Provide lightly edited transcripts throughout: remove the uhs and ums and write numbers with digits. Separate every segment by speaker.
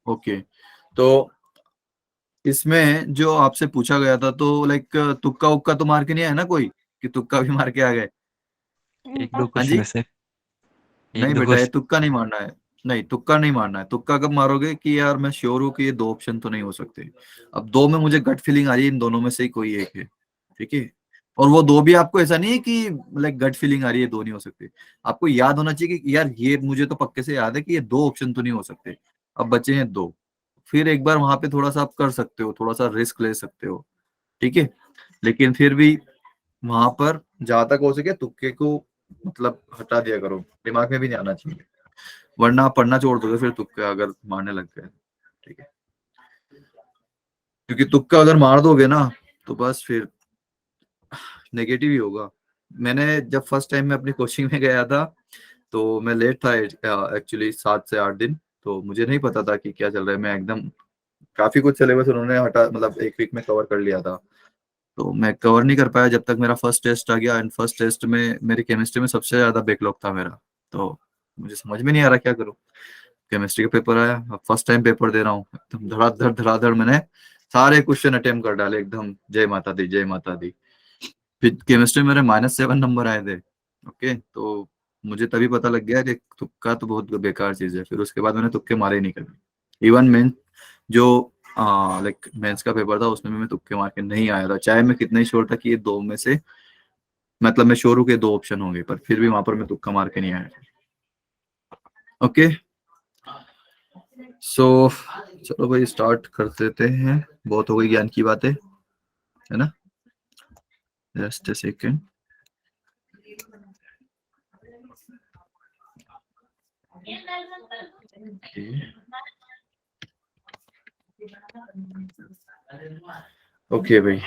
Speaker 1: Okay, तो इसमें जो आपसे पूछा गया था, तो लाइक तुक्का उक्का तो मार के नहीं आया ना कोई, कि तुक्का भी मार के आ गए?
Speaker 2: एक दो
Speaker 1: हाँ
Speaker 2: क्वेश्चन
Speaker 1: जी।
Speaker 2: है सर, एक
Speaker 1: नहीं
Speaker 2: दो
Speaker 1: बेटा, ये
Speaker 2: क्वेश्चन।
Speaker 1: तुक्का नहीं मारना है। नहीं, तुक्का नहीं मारना है। तुक्का कब मारोगे कि यार मैं श्योर हूँ कि ये दो ऑप्शन तो नहीं हो सकते। अब दो में मुझे गट फीलिंग आ रही है, इन दोनों में से ही कोई एक है। ठीक है। और वो दो भी आपको ऐसा नहीं है कि लाइक गट फीलिंग आ रही है, दो नहीं हो सकते। आपको याद होना चाहिए कि यार ये मुझे तो पक्के से याद है कि ये दो ऑप्शन तो नहीं हो सकते। अब बचे हैं दो। फिर एक बार वहां पे थोड़ा सा आप कर सकते हो, थोड़ा सा रिस्क ले सकते हो। ठीक है। लेकिन फिर भी वहां पर जहां तक हो सके तुक्के को मतलब हटा दिया करो, दिमाग में भी नहीं आना चाहिए, वरना आप पढ़ना छोड़ दोगे फिर तुक्का अगर मारने लग गए। ठीक है। क्योंकि तुक्का अगर मार दोगे ना, तो बस फिर नेगेटिव ही होगा। मैंने जब फर्स्ट टाइम में अपनी कोचिंग में गया था, तो मैं लेट था एक्चुअली 7 से 8 दिन। तो मुझे नहीं पता था कि क्या चल रहा है। मैं एकदम काफी कुछ सिलेबस उन्होंने हटा, मतलब एक वीक में कवर कर लिया था। तो मैं कवर नहीं कर पाया जब तक मेरा फर्स्ट टेस्ट आ गया। एंड फर्स्ट टेस्ट में मेरी केमिस्ट्री में सबसे ज्यादा बैकलॉग था मेरा। तो मुझे समझ में नहीं आ रहा क्या करूं। केमिस्ट्री का पेपर आया, अब फर्स्ट टाइम पेपर दे रहा हूँ, एकदम धड़ाधड़ धड़ाधड़ मैंने सारे क्वेश्चन अटेम्प्ट कर डाले एकदम। जय माता दी, जय माता दी। फिर केमिस्ट्री में मेरे -7 नंबर आए थे। ओके, तो मुझे तभी पता लग गया कि तुक्का तो बहुत बेकार चीज है। फिर उसके बाद मैंने तुक्के मारे ही नहीं कभी। इवन मेन जो लाइक मेंस का पेपर था, उसमें भी मैं तुक्के मार के नहीं आया था, चाहे मैं कितना ही श्योर था कि ये दो में से, मतलब मैं श्योर हूँ कि दो ऑप्शन होंगे, पर फिर भी वहां पर मैं तुक्का मार के नहीं आया। ओके। सो चलो भाई, स्टार्ट कर देते हैं। बहुत हो गई ज्ञान की बातें, है ना? Just a second. ओके भाई।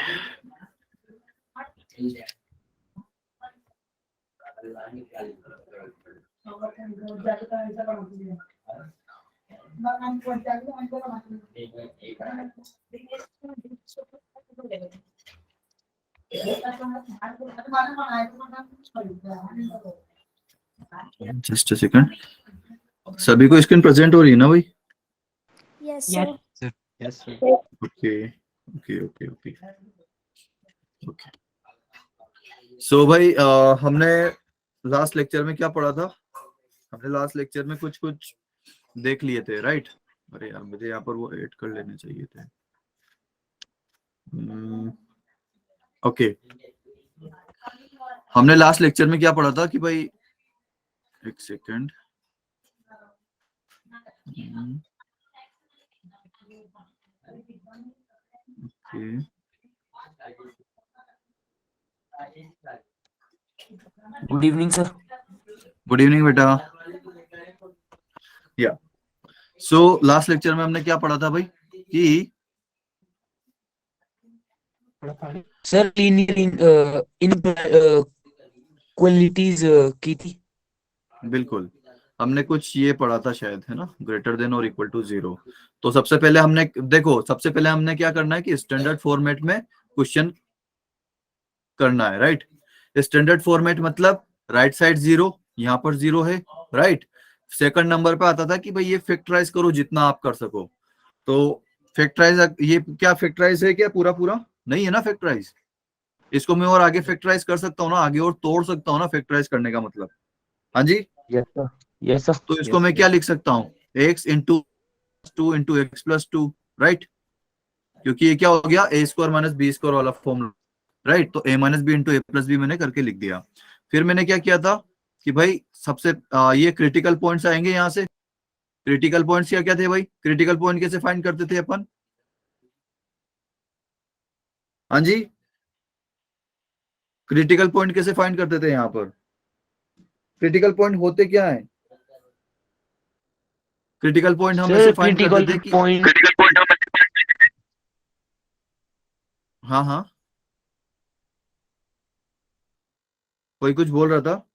Speaker 1: Just a second. सभी को स्क्रीन प्रेजेंट हो रही है ना भाई?
Speaker 3: Yes
Speaker 2: yes
Speaker 3: sir.
Speaker 2: Sir, yes sir.
Speaker 1: Okay okay okay okay okay. So भाई, हमने लास्ट लेक्चर में क्या पढ़ा था? हमने लास्ट लेक्चर में कुछ कुछ देख लिए थे, राइट? अरे यार, मुझे यहाँ पर वो ऐड कर लेने चाहिए थे। ओके। हमने लास्ट लेक्चर में क्या पढ़ा था कि भाई, एक second. Okay.
Speaker 2: Good evening sir.
Speaker 1: Good evening बेटा। या सो लास्ट लेक्चर में हमने क्या पढ़ा था भाई कि
Speaker 2: सर लीनियर इन क्वालिटीज की थी।
Speaker 1: बिल्कुल, हमने कुछ ये पढ़ा था शायद, है ना? ग्रेटर देन और इक्वल टू 0। तो सबसे पहले हमने देखो, सबसे पहले हमने क्या करना है कि स्टैंडर्ड फॉर्मेट में क्वेश्चन करना है, राइट? स्टैंडर्ड फॉर्मेट मतलब राइट साइड 0, यहाँ पर 0 है, राइट? सेकंड नंबर पे आता था कि भाई ये फैक्टराइज करो जितना आप कर सको। तो फैक्टराइज, ये क्या फैक्टराइज है क्या? पूरा पूरा नहीं है ना फैक्टराइज। इसको मैं और आगे फैक्टराइज कर सकता हूँ ना, आगे और तोड़ सकता हूँ ना, फैक्टराइज करने का मतलब। हाँ जी।
Speaker 2: Yes sir, yes sir.
Speaker 1: तो इसको
Speaker 2: यस
Speaker 1: मैं क्या लिख सकता हूँ? X into 2 into x+2, right? क्योंकि ये क्या हो गया, a² - b² वाला फॉर्मूला, राइट? तो a-b इंटू a+b मैंने करके लिख दिया। फिर मैंने क्या किया था कि भाई सबसे ये क्रिटिकल पॉइंट्स आएंगे यहाँ से। क्रिटिकल पॉइंट्स क्या क्या थे भाई? क्रिटिकल पॉइंट कैसे फाइंड करते थे अपन? हाँ जी, क्रिटिकल पॉइंट कैसे फाइंड करते थे यहाँ पर? क्रिटिकल पॉइंट होते क्या है? क्रिटिकल पॉइंट हम ऐसे
Speaker 2: सर
Speaker 1: फाइंड करते
Speaker 2: क्रिटिकल
Speaker 1: थे कि
Speaker 2: पॉइंट।
Speaker 1: हाँ हाँ, कोई कुछ बोल रहा था।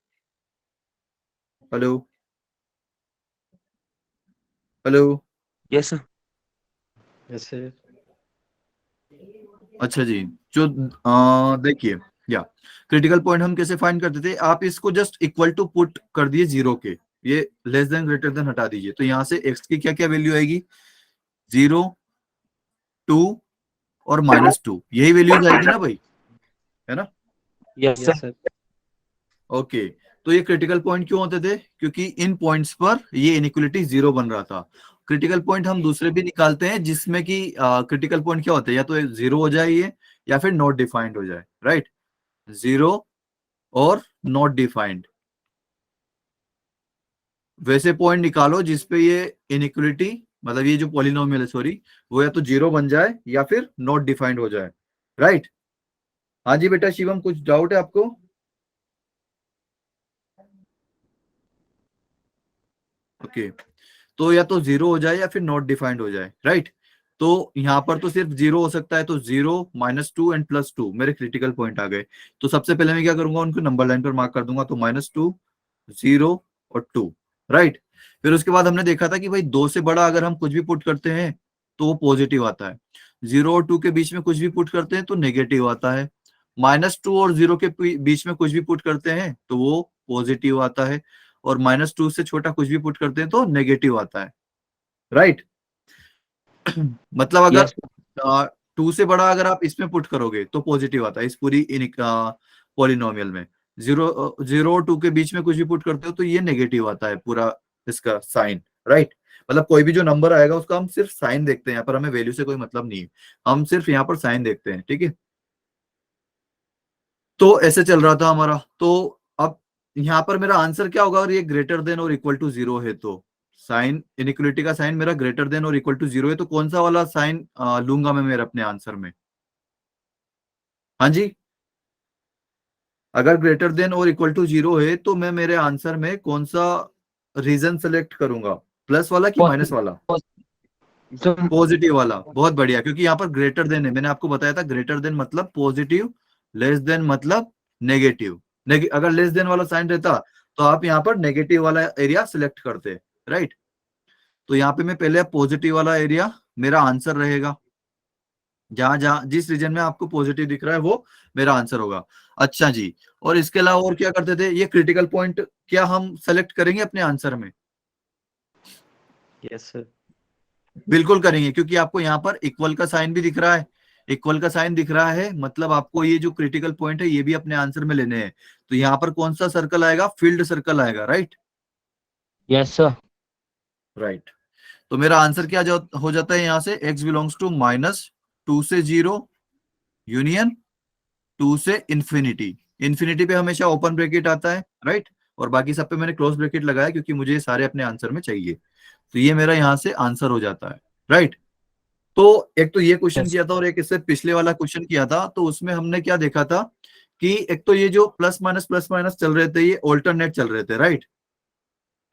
Speaker 1: Hello hello.
Speaker 2: Yes sir, yes sir.
Speaker 1: अच्छा जी। जो देखिए, या क्रिटिकल पॉइंट हम कैसे फाइंड करते थे? आप इसको जस्ट इक्वल टू पुट कर दिए 0 के, ये लेस देन ग्रेटर देन हटा दीजिए, तो यहाँ से x की क्या क्या वैल्यू आएगी? 0, 2 और -2, यही वैल्यूज आएगी ना भाई, है ना?
Speaker 2: Yes sir.
Speaker 1: ओके, तो ये क्रिटिकल पॉइंट क्यों होते थे? क्योंकि इन पॉइंट्स पर ये इनइक्वलिटी 0 बन रहा था। क्रिटिकल पॉइंट हम दूसरे भी निकालते हैं जिसमें कि क्रिटिकल पॉइंट क्या होता है, या तो 0 हो जाए ये, या फिर नॉट डिफाइंड हो जाए, राइट? 0 और नॉट डिफाइंड, वैसे पॉइंट निकालो जिसपे ये इनइक्वलिटी, मतलब ये जो पॉलिनोमियल है, सॉरी, वो या तो 0 बन जाए या फिर नॉट डिफाइंड हो जाए, राइट? हाँ जी बेटा शिवम, कुछ डाउट है आपको? ओके, तो या तो 0 हो जाए या फिर नॉट डिफाइंड हो जाए, राइट? तो यहाँ पर तो सिर्फ 0 हो सकता है, तो 0, -2 एंड +2 मेरे क्रिटिकल पॉइंट आ गए। तो सबसे पहले मैं क्या करूंगा, उनको नंबर लाइन पर मार्क कर दूंगा, तो -2, 0 और 2, राइट? फिर उसके बाद हमने देखा था कि भाई 2 से बड़ा अगर हम कुछ भी पुट करते हैं तो वो पॉजिटिव आता है, 0 और 2 के बीच में कुछ भी पुट करते हैं तो नेगेटिव आता है, -2 और 0 के बीच में कुछ भी पुट करते हैं तो वो पॉजिटिव आता है, और -2 से छोटा कुछ भी पुट करते हैं तो नेगेटिव आता है, राइट? मतलब अगर
Speaker 2: यस
Speaker 1: 2 से बड़ा अगर आप इसमें पुट करोगे तो पॉजिटिव आता है, इस पूरी पॉलिनोमियल में। 0 और 2 के बीच में कुछ भी पुट करते हो तो ये नेगेटिव आता है पूरा इसका साइन, राइट? मतलब कोई भी जो नंबर आएगा उसका हम सिर्फ साइन देखते हैं, यहाँ पर हमें वैल्यू से कोई मतलब नहीं है, हम सिर्फ यहाँ पर साइन देखते हैं, ठीक है? तो ऐसे चल रहा था हमारा। तो अब यहाँ पर मेरा आंसर क्या होगा, अगर ये ग्रेटर देन और इक्वल टू 0 है तो साइन इनइक्वलिटी का साइन मेरा ग्रेटर देन और इक्वल टू 0 है, तो कौन सा वाला साइन लूंगा मैं मेरे अपने आंसर में? हाँ जी, अगर ग्रेटर देन और इक्वल टू 0 है तो मैं मेरे आंसर में कौन सा रीजन सेलेक्ट करूंगा, प्लस वाला कि माइनस वाला?
Speaker 2: जो
Speaker 1: पॉजिटिव वाला, बहुत बढ़िया, क्योंकि यहाँ पर ग्रेटर देन है, मैंने आपको बताया था ग्रेटर देन मतलब पॉजिटिव, लेस देन मतलब नेगेटिव। अगर लेस देन वाला साइन रहता तो आप यहाँ पर नेगेटिव वाला एरिया सिलेक्ट करते, राइट? तो यहाँ पे मैं पहले पॉजिटिव वाला एरिया मेरा आंसर रहेगा, जहां जहां जिस रीजन में आपको पॉजिटिव दिख रहा है वो मेरा आंसर होगा। अच्छा जी, और इसके अलावा और क्या करते थे, ये क्रिटिकल पॉइंट क्या हम सेलेक्ट करेंगे अपने आंसर में?
Speaker 2: Yes sir.
Speaker 1: बिल्कुल करेंगे, क्योंकि आपको यहाँ पर इक्वल का साइन भी दिख रहा है, इक्वल का साइन दिख रहा है, मतलब आपको ये जो क्रिटिकल पॉइंट है ये भी अपने आंसर में लेने हैं। तो यहाँ पर कौन सा सर्कल आएगा, फील्ड सर्कल आएगा, राइट?
Speaker 2: Yes sir.
Speaker 1: राइट। तो मेरा आंसर क्या हो जाता है यहाँ से, x बिलोंग्स टू -2 से 0 यूनियन 2 से इंफिनिटी। इंफिनिटी पे हमेशा ओपन ब्रैकेट आता है, राइट? और बाकी सब पे मैंने क्लोज ब्रैकेट लगाया क्योंकि मुझे ये सारे अपने आंसर में चाहिए। तो ये मेरा यहाँ से आंसर हो जाता है, राइट? तो एक तो ये क्वेश्चन
Speaker 2: यस
Speaker 1: किया था, और एक इससे पिछले वाला क्वेश्चन किया था, तो उसमें हमने क्या देखा था कि एक तो ये जो प्लस माइनस चल रहे थे ये ऑल्टरनेट चल रहे थे, राइट?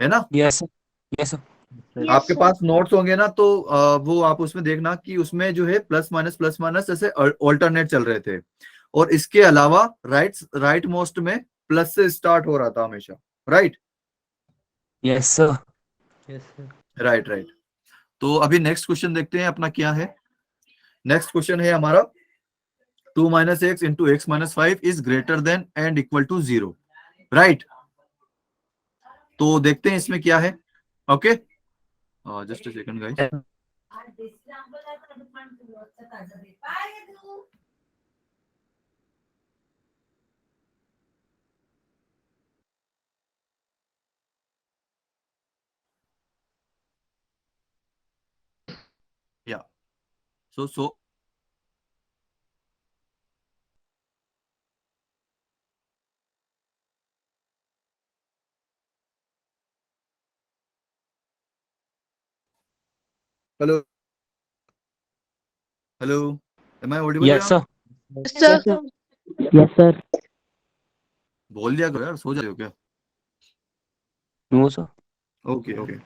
Speaker 1: है ना?
Speaker 2: यस यस
Speaker 1: आपके पास नोट्स होंगे ना, तो वो आप उसमें देखना कि उसमें जो है प्लस माइनस जैसे ऑल्टरनेट चल रहे थे, और इसके अलावा राइट मोस्ट में प्लस से स्टार्ट हो रहा था हमेशा, right?
Speaker 2: Yes sir.
Speaker 1: Right right. तो अभी नेक्स्ट क्वेश्चन देखते हैं अपना क्या है। नेक्स्ट क्वेश्चन है हमारा 2 - x into x - 5 is greater than and equal to 0, right? तो देखते हैं इसमें क्या है। Okay, just a second guys. Yeah so hello hello, am I audible
Speaker 2: yes
Speaker 1: यार?
Speaker 2: सर।
Speaker 3: Sir
Speaker 2: yes sir.
Speaker 1: बोल दिया करो यार, सो जाते हो क्या?
Speaker 2: No sir.
Speaker 1: ओके ओके,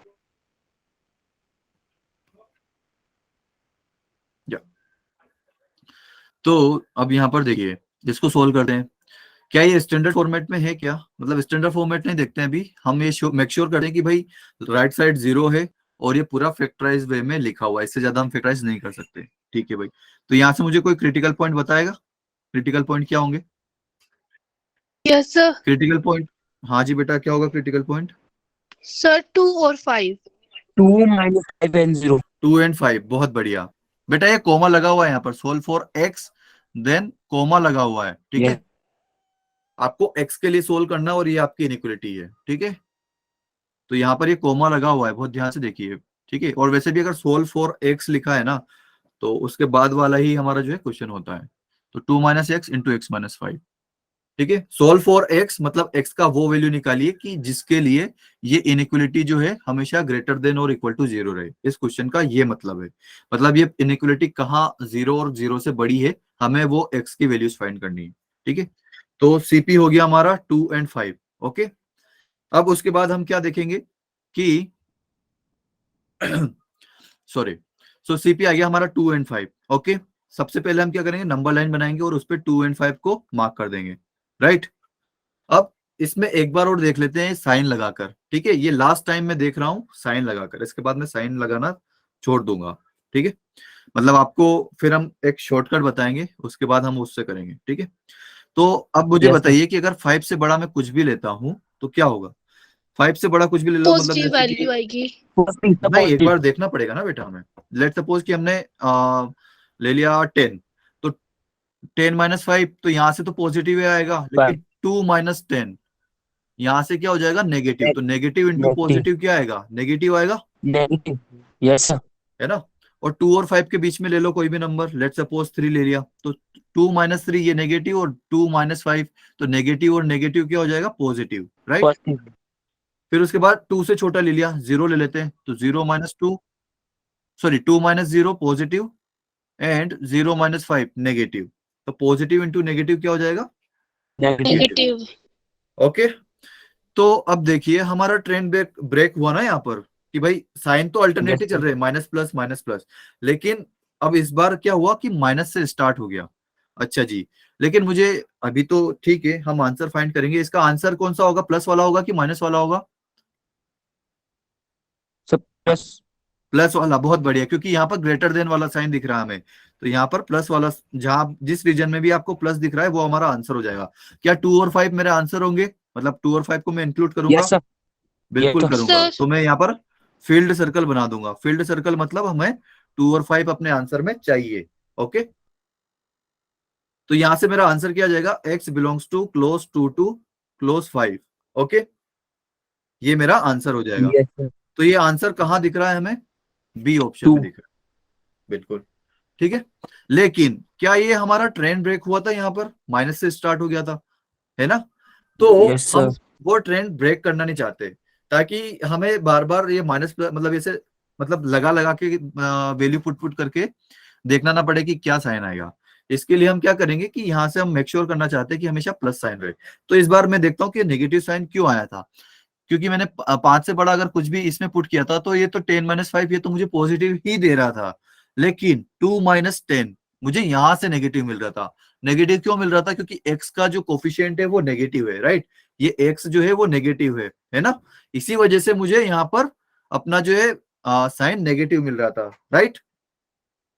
Speaker 1: या तो अब यहाँ पर देखिए, इसको सोल्व करते हैं। क्या ये स्टैंडर्ड फॉर्मेट में है क्या, मतलब स्टैंडर्ड फॉर्मेट नहीं देखते हैं अभी हम, ये मेक श्योर करें कि भाई राइट साइड 0 है और ये पूरा फैक्टराइज वे में लिखा हुआ है, इससे ज्यादा हम फैक्टराइज नहीं कर सकते, ठीक है भाई? तो यहाँ से मुझे कोई क्रिटिकल पॉइंट बताएगा, क्रिटिकल पॉइंट क्या होंगे?
Speaker 3: Yes sir.
Speaker 1: क्रिटिकल पॉइंट, हाँ जी बेटा, क्या होगा क्रिटिकल पॉइंट?
Speaker 3: सर 2 और 5।
Speaker 2: 2 minus 5 and 0.
Speaker 1: 2 and 5, बहुत बढ़िया बेटा। ये कोमा लगा हुआ है यहाँ पर, solve for x, then comma लगा हुआ है, ठीक
Speaker 2: Yes.
Speaker 1: है। आपको x के लिए सोल्व करना है और ये आपकी इनइक्वालिटी है, ठीक है। तो यहाँ पर ये कोमा लगा हुआ है, बहुत ध्यान से देखिए, ठीक है। और वैसे भी अगर सोल्व फॉर x लिखा है ना, तो उसके बाद वाला ही हमारा जो है क्वेश्चन होता है। तो 2 minus x into x minus 5, ठीक है। सोल्व फॉर x मतलब x का वो वैल्यू निकालिए कि जिसके लिए ये इनइक्वालिटी जो है हमेशा ग्रेटर देन और इक्वल टू 0 रहे। इस क्वेश्चन का ये मतलब है, मतलब ये इनइक्वालिटी कहाँ 0 और 0 से बड़ी है, हमें वो x की वैल्यूज फाइंड करनी है, ठीक है। तो सीपी हो गया हमारा 2 and 5, ओके। अब उसके बाद हम क्या देखेंगे कि सॉरी, सो सीपी आ गया हमारा 2 and 5, ओके। सबसे पहले हम क्या करेंगे, नंबर लाइन बनाएंगे और उस पर 2 and 5 को मार्क कर देंगे, राइट। अब इसमें एक बार और देख लेते हैं साइन लगाकर, ठीक है। ये लास्ट टाइम मैं देख रहा हूं साइन लगाकर, इसके बाद मैं साइन लगाना छोड़ दूंगा, ठीक है। मतलब आपको फिर हम एक शॉर्टकट बताएंगे, उसके बाद हम उससे करेंगे, ठीक है। तो अब मुझे
Speaker 2: Yes, sir.
Speaker 1: बताइए कि अगर 5 से बड़ा मैं कुछ भी लेता हूं तो क्या होगा। 5 से बड़ा कुछ भी ले लो, मतलब
Speaker 3: पॉजिटिव
Speaker 1: जैसे कि
Speaker 3: वैल्यू आएगी।
Speaker 2: Positive,
Speaker 1: नहीं, एक
Speaker 2: positive.
Speaker 1: बार देखना पड़ेगा ना बेटा हमें। लेट सपोज कि हमने ले लिया 10, तो 10 माइनस 5, तो यहाँ से तो पॉजिटिव आएगा, लेकिन 2 माइनस 10 यहाँ से क्या हो जाएगा, नेगेटिव। तो नेगेटिव इंटू
Speaker 2: Negative.
Speaker 1: पॉजिटिव क्या आएगा, नेगेटिव आएगा,
Speaker 2: Negative. Yes, sir.
Speaker 1: है ना। और 2 और 5 के बीच में ले लो कोई भी नंबर, लेट सपोज 3 ले लिया, तो 2 माइनस 3 ये नेगेटिव, और 2 माइनस 5 तो नेगेटिव और नेगेटिव क्या हो जाएगा, पॉजिटिव, राइट।
Speaker 2: Positive.
Speaker 1: फिर उसके बाद 2 से छोटा ले लिया, 0 ले लेते हैं, तो 0 minus 2, sorry 2 minus 0 positive, and 0 minus 5 negative. तो पॉजिटिव इंटू नेगेटिव क्या हो जाएगा,
Speaker 2: Negative.
Speaker 3: नेगेटिव।
Speaker 1: ओके। तो अब देखिए हमारा ट्रेंड ब्रेक ब्रेक हुआ ना यहाँ पर, कि भाई साइन तो अल्टरनेट ही
Speaker 2: Yes,
Speaker 1: चल
Speaker 2: sir.
Speaker 1: रहे हैं, माइनस प्लस माइनस प्लस, लेकिन अब इस बार क्या हुआ कि माइनस से स्टार्ट हो गया। अच्छा जी, लेकिन मुझे अभी तो ठीक है, हम आंसर फाइंड करेंगे। इसका आंसर कौन सा होगा, प्लस वाला होगा कि माइनस वाला होगा,
Speaker 2: So plus.
Speaker 1: प्लस वाला, बहुत बढ़िया, क्योंकि यहाँ पर ग्रेटर देन वाला साइन दिख रहा है हमें। तो यहाँ पर प्लस वाला, जहां जिस रीजन में भी आपको प्लस दिख रहा है वो हमारा आंसर हो जाएगा। क्या 2 और 5 मेरे आंसर होंगे, मतलब 2 और 5 को मैं इंक्लूड करूंगा,
Speaker 2: Yes, sir. Yes,
Speaker 1: बिल्कुल
Speaker 2: sir.
Speaker 1: करूंगा।
Speaker 3: सर
Speaker 1: तो मैं यहाँ पर फील्ड सर्कल बना दूंगा। फील्ड सर्कल मतलब हमें 2 और 5 अपने आंसर में चाहिए, ओके। तो यहां से मेरा आंसर क्या आ जाएगा, x belongs to close to close 5, okay. ये मेरा आंसर हो जाएगा।
Speaker 2: Yes, sir.
Speaker 1: तो ये आंसर कहाँ दिख रहा है हमें, बी ऑप्शन में
Speaker 2: 2.
Speaker 1: दिख रहा है, बिल्कुल ठीक है। लेकिन क्या ये हमारा ट्रेंड ब्रेक हुआ था, यहाँ पर माइनस से स्टार्ट हो गया था, है ना। तो
Speaker 2: Yes, sir.
Speaker 1: हम वो ट्रेंड ब्रेक करना नहीं चाहते, ताकि हमें बार बार ये माइनस मतलब ऐसे, मतलब लगा लगा के वैल्यू पुट पुट करके देखना ना पड़े कि क्या साइन आएगा। इसके लिए हम क्या करेंगे कि यहाँ से हम मेक श्योर करना चाहते हैं कि हमेशा प्लस साइन रहे। तो इस बार मैं देखता हूँ कि नेगेटिव साइन क्यों आया था, क्योंकि मैंने 5 से बड़ा अगर कुछ भी इसमें पुट किया था, तो ये तो 10 माइनस 5 ये तो मुझे पॉजिटिव ही दे रहा था, लेकिन 2 माइनस 10 मुझे यहां से नेगेटिव मिल रहा था। नेगेटिव क्यों मिल रहा था, क्योंकि x का जो कोफिशिएंट है वो नेगेटिव है, राइट। ये x जो है वो नेगेटिव है ना। इसी वजह से मुझे यहाँ पर अपना जो है साइन नेगेटिव मिल रहा था, राइट।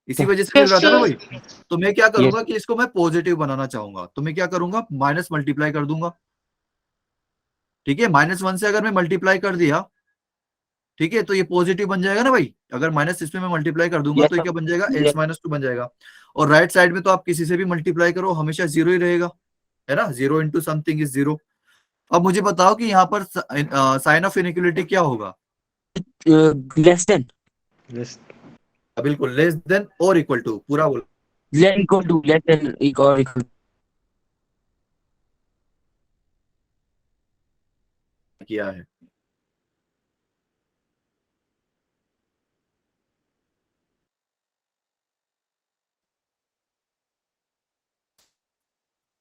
Speaker 1: इसी वजह से मिल
Speaker 3: यस
Speaker 1: रहा था ना
Speaker 3: सर।
Speaker 1: भाई। तो मैं क्या
Speaker 2: Yes.
Speaker 1: करूंगा कि इसको मैं पॉजिटिव बनाना चाहूंगा, तो मैं क्या करूंगा, माइनस मल्टीप्लाई कर दूंगा, ठीक है। -1 से अगर मैं मल्टीप्लाई कर दिया, ठीक है, तो ये पॉजिटिव बन जाएगा ना भाई। अगर माइनस इसमें मैं मल्टीप्लाई कर दूंगा
Speaker 2: Yes,
Speaker 1: तो ये
Speaker 2: sir.
Speaker 1: क्या बन जाएगा,
Speaker 2: Yes.
Speaker 1: x माइनस 2 बन जाएगा। और राइट साइड में तो आप किसी से भी मल्टीप्लाई करो हमेशा जीरो ही रहेगा, है ना। 0 इंटू समथिंग इज 0। अब मुझे बताओ कि यहाँ पर साइन ऑफ इनइक्वालिटी क्या होगा,
Speaker 2: Less than.
Speaker 4: Less.
Speaker 1: बिल्कुल लेस देन और इक्वल टू, पूरा बोल
Speaker 2: Less equal to. Less than equal.
Speaker 1: किया है।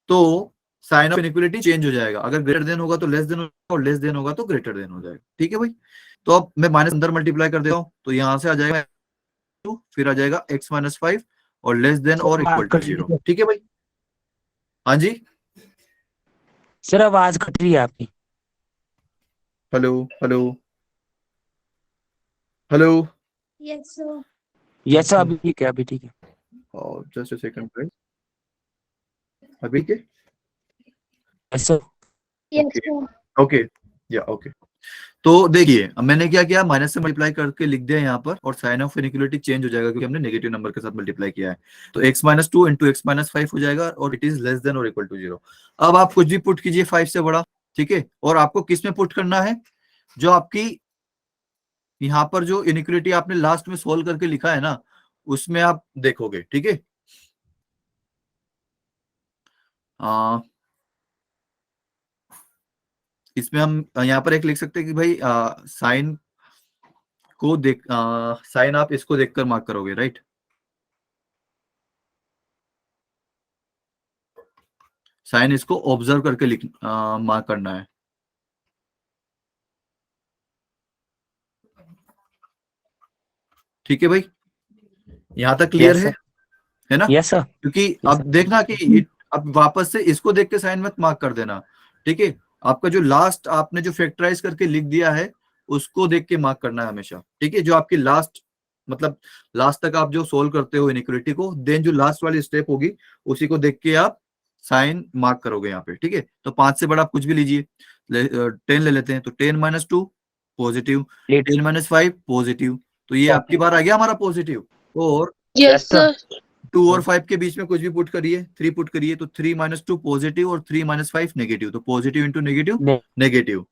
Speaker 1: तो साइन ऑफ इनइक्वालिटी चेंज हो जाएगा, अगर ग्रेटर देन होगा तो लेस देन होगा, और लेस देन होगा तो ग्रेटर देन हो जाएगा, ठीक है भाई। तो अब मैं माइनस अंदर मल्टीप्लाई कर देता हूँ, तो यहाँ से आ जाएगा 2, फिर आ जाएगा x माइनस 5 और लेस देन
Speaker 2: Sir,
Speaker 1: और
Speaker 2: आवाज
Speaker 1: इक्वल टू
Speaker 2: कट रही
Speaker 1: 0,
Speaker 2: है.
Speaker 1: ठीक है भाई। हाँ जी,
Speaker 2: Sir, आवाज कट रही है आपकी.
Speaker 1: Hello hello hello,
Speaker 3: yes sir.
Speaker 2: Yes, sir. अभी ठीक है. अभी ठीक है.
Speaker 1: जस्ट अ सेकंड भाई, अभी के
Speaker 2: Yes, sir.
Speaker 3: Yes
Speaker 1: okay
Speaker 3: sir.
Speaker 1: Okay या ओके। तो देखिए अब मैंने क्या किया, माइनस से मल्टीप्लाई करके लिख दिया यहाँ पर, और साइन ऑफ इनइक्वालिटी चेंज हो जाएगा क्योंकि हमने नेगेटिव नंबर के साथ मल्टीप्लाई किया है। तो x minus two into x minus five हो जाएगा, और इट इज लेस देन और इक्वल टू 0। अब आप कुछ भी पुट कीजिए 5 से बड़ा, ठीक है। और आपको किस में पुट करना है, जो आपकी यहाँ पर जो इनइक्वालिटी आपने लास्ट में सोल्व करके लिखा है ना, उसमें आप देखोगे, ठीक है। इसमें हम यहाँ पर एक लिख सकते हैं कि भाई साइन को देख, साइन आप इसको देखकर मार्क करोगे, राइट। साइन इसको ऑब्जर्व करके लिख मार्क करना है। ठीक है भाई, यहां तक क्लियर
Speaker 2: Yes,
Speaker 1: है ना।
Speaker 2: yes sir.
Speaker 1: क्योंकि
Speaker 2: Yes,
Speaker 1: अब
Speaker 2: sir.
Speaker 1: देखना कि अब वापस से इसको देख के साइन मत मार्क कर देना, ठीक है। आपका जो लास्ट आपने जो फैक्टराइज करके लिख दिया है उसको देख के मार्क करना है हमेशा, ठीक है। जो आपकी लास्ट मतलब लास्ट तक आप जो सोल्व करते हो इनइक्वालिटी को, देन जो लास्ट वाली स्टेप होगी उसी को देख के आप साइन मार्क करोगे यहाँ पे, ठीक है। तो 5 से बड़ा आप कुछ भी लीजिए, 10 ले लेते हैं, तो 10 minus two positive, 10 minus 5 positive, तो ये आपकी बार आ गया हमारा पॉजिटिव। और
Speaker 3: Yes, sir.
Speaker 1: 2 और 5 के बीच में कुछ भी पुट करिए, 3 पुट करिए, तो 3 माइनस टू पॉजिटिव और 3 माइनस 5 नेगेटिव, तो positive into negative
Speaker 2: Ne-
Speaker 1: negative.